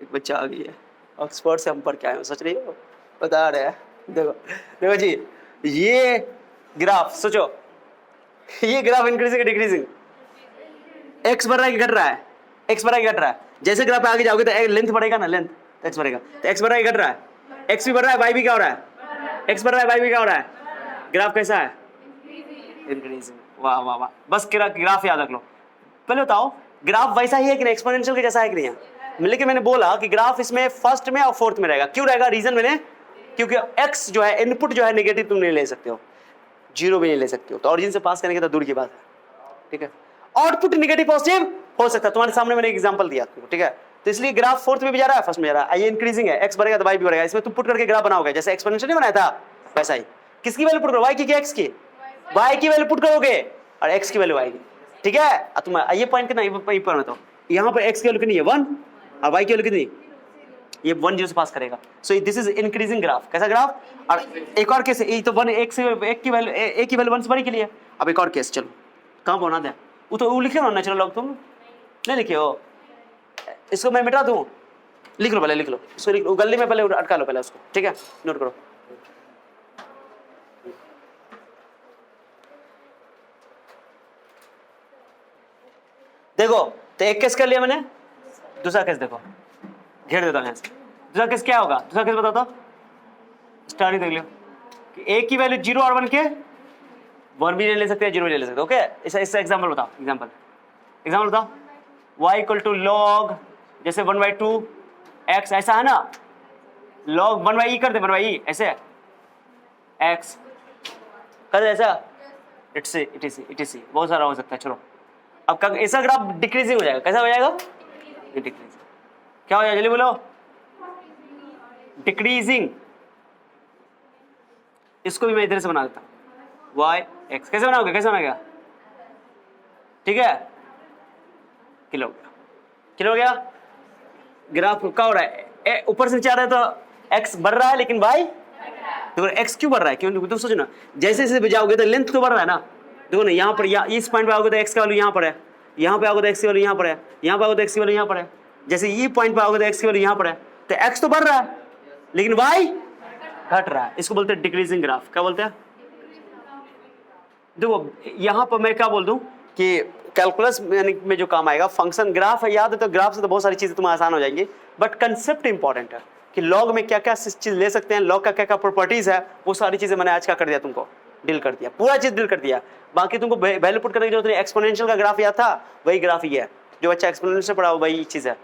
एक बच्चा आ गई है ऑक्सफोर्ड से हम पढ़ के आए, सोच रही हो, बता रहे हैं। देखो देखो जी, ये ग्राफ सोचो, ये ग्राफ इंक्रीजिंग है डिक्रीजिंग, एक्स बढ़ रहा है कि घट रहा है? एक्स बढ़ रहा है कि घट रहा है? जैसे ग्राफ पे आगे जाओगे तो लेंथ बढ़ेगा ना, लेंथ एक्स बढ़ेगा, तो एक्स बढ़ रहा है कि घट रहा है? एक्स भी बढ़ रहा है, वाई भी क्या हो रहा है? एक्स बढ़ रहा है, वाई भी क्या हो रहा है? ग्राफ कैसा है? इंक्रीजिंग। वाह वाह वाह, बस ग्राफ याद रख लो। पहले बताओ ग्राफ वैसा ही है कि नहीं, एक्सपोनेंशियल के जैसा है कि नहीं? लेकिन मैंने बोला कि ग्राफ इसमें फर्स्ट में और फोर्थ में रहेगा। क्यों रहेगा? रीजन मैंने, क्योंकि एक्स जो है इनपुट जो है नेगेटिव तुम नहीं ले सकते हो, जीरो भी नहीं ले सकते हो, तो ऑरिजिन से पास करने की तो दूर की बात है, ठीक है। आउटपुट नेगेटिव पॉजिटिव हो सकता है, तुम्हारे सामने मैंने एक एग्जांपल दिया, ठीक है। तो इसलिए ग्राफ फोर्थ में भी जा रहा है, फर्स्ट में जा रहा है। ये इंक्रीजिंग है, एक्स बढ़ेगा तो वाई भी बढ़ेगा, इसमें तुम पुट करके ग्राफ बनाओगे, जैसे एक्सपोनेंशियल नहीं बनाया था वैसा ही। किसकी वैल्यू पुट करो? वाई की एक्स की? वाई की वैल्यू पुट करोगे और एक्स की वैल्यू आएगी, ठीक है। तुम ये पॉइंट कितना पर बताओ, यहाँ पर एक्स की वैल्यू कितनी है? 1, और वाई की वैल्यू कितनी? ये 1 0 से पास करेगा। So this is increasing graph. कैसा ग्राफ? और एक और केस, ये तो 1 एक की वैल्यू 1 से बड़ी के लिए। अब एक और केस, चलो कहाँ बना दे, वो तो वो लिखे हो नेचुरल लॉग, तुम नहीं लिखे हो, इसको मैं मिटा दूं? लिख लो पहले, लिख लो इसको, लिख लो गले में पहले अटका लो पहले उसको, ठीक है, नोट करो। देखो तो एक केस कर लिया मैंने, दूसरा केस देखो, घेर देता हूं यहाँ से। दूसरा केस क्या होगा? दूसरा केस बताओ तो, स्टार्टिंग देख लो कि ए की वैल्यू 0 और 1 के 1 भी नहीं ले सकते, 0 भी नहीं ले सकते, ओके। इसका एग्जांपल बताओ, एग्जांपल बताओ। y इक्वल टू लॉग, जैसे 1/2 x, ऐसा है ना, लॉग 1/e कर दे, 1/e ऐसे x कर दे, ऐसा इट बहुत सारा हो सकता है, चलो। अब ऐसा ग्राफ डिक्रीजिंग हो जाएगा, कैसा हो जाएगा? डिक्रीजिंग। क्या हो जाएगा जल्दी बोलो? डिक्रीजिंग। इसको भी मैं इधर से बना देता हूं, y x कैसे बनाओगे? कैसे बनाएगा? ठीक है, किलो हो गया। ग्राफ क्या हो रहा है? ऊपर से नीचे आ रहा है तो x बढ़ रहा है, लेकिन y देखो x क्यों बढ़ रहा है? क्यों? तुम सोचो ना, जैसे जैसे जाओगे तो लेंथ तो बढ़ रहा है ना। देखो ना, यहाँ पर इस पॉइंट पे आओगे तो x की वैल्यू यहाँ पर है, यहाँ पे आओगे तो x की वैल्यू यहाँ पर है, यहाँ पे आओगे तो x की वैल्यू यहाँ पर है। जैसे ये पॉइंट पे आओगे तो x की वैल्यू यहाँ पर है, तो x तो बढ़ रहा है लेकिन y घट रहा है। इसको बोलते हैं डिक्रीजिंग ग्राफ। क्या बोलते हैं? देखो यहाँ पर मैं क्या बोल दूं कि कैलकुलस में जो काम आएगा, फंक्शन ग्राफ है, याद है तो ग्राफ से तो बहुत सारी चीजें तुम्हें आसान हो जाएंगी, बट कंसेप्ट इंपॉर्टेंट है कि लॉग में क्या क्या चीज ले सकते हैं, लॉग का क्या क्या प्रॉपर्टीज है, वो सारी चीजें मैंने आज क्या कर दिया, तुमको डील कर दिया, पूरा चीज डील कर दिया। बाकी तुमको वैल्यू पुट करने की जरूरत नहीं। एक्सपोनेंशियल का ग्राफ याद था, वही ग्राफ ही है, जो बच्चा एक्सपोनेंशियल पढ़ा वही चीज है,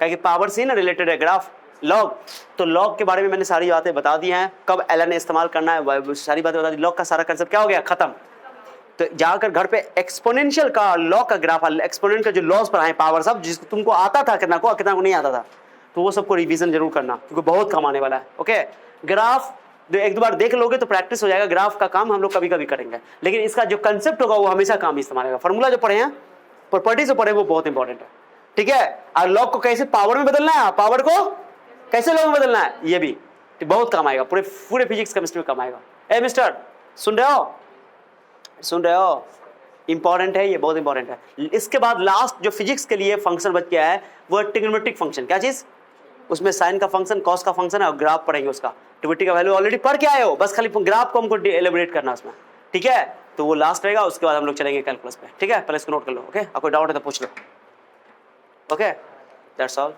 क्योंकि पावर से ना रिलेटेड है ग्राफ लॉग। तो लॉग के बारे में मैंने सारी बातें बता दी हैं, कब ln इस्तेमाल करना है, सारी बातें बता दी। लॉग का सारा कंसेप्ट क्या हो गया? खत्म। तो जाकर घर पे एक्सपोनेंशियल का लॉग का ग्राफ, एक्सपोनेंट का जो लॉज पर आए पावर सब, जिसको तुमको आता था, कितना को नहीं आता था, तो वो सबको रिवीजन जरूर करना, क्योंकि बहुत काम आने वाला है, ओके। ग्राफ एक दो बार देख लोगे तो प्रैक्टिस हो जाएगा। ग्राफ का काम हम लोग कभी कभी करेंगे, लेकिन इसका जो कंसेप्ट होगा वो हमेशा काम इस्तेमाल आएगा। फॉर्मूला जो पढ़े हैं, प्रॉपर्टी जो पढ़े, वो बहुत इंपॉर्टेंट है, ठीक है। और लॉग को कैसे पावर में बदलना है, पावर को कैसे लॉग में बदलना है, ये भी बहुत काम आएगा, पूरे फिजिक्स केमिस्ट्री में काम आएगा। ए मिस्टर, सुन रहे हो? इंपॉर्टेंट है ये, बहुत इंपॉर्टेंट है। इसके बाद लास्ट जो फिजिक्स के लिए फंक्शन बच गया है वो ट्रिग्नोमेट्रिक फंक्शन। क्या चीज? उसमें साइन का फंक्शन, कॉस का फंक्शन है, और ग्राफ पढ़ेंगे उसका। ट्रिग्नोमेट्री का वैल्यू ऑलरेडी पढ़ के आए हो, बस खाली ग्राफ को हमको एलिब्रेट करना उसमें, ठीक है। तो वो लास्ट रहेगा, उसके बाद हम लोग चलेंगे कैलकुलस पे, ठीक है। पहले इसको नोट कर लो, ओके। कोई डाउट है तो पूछ लो, ओके। That's all.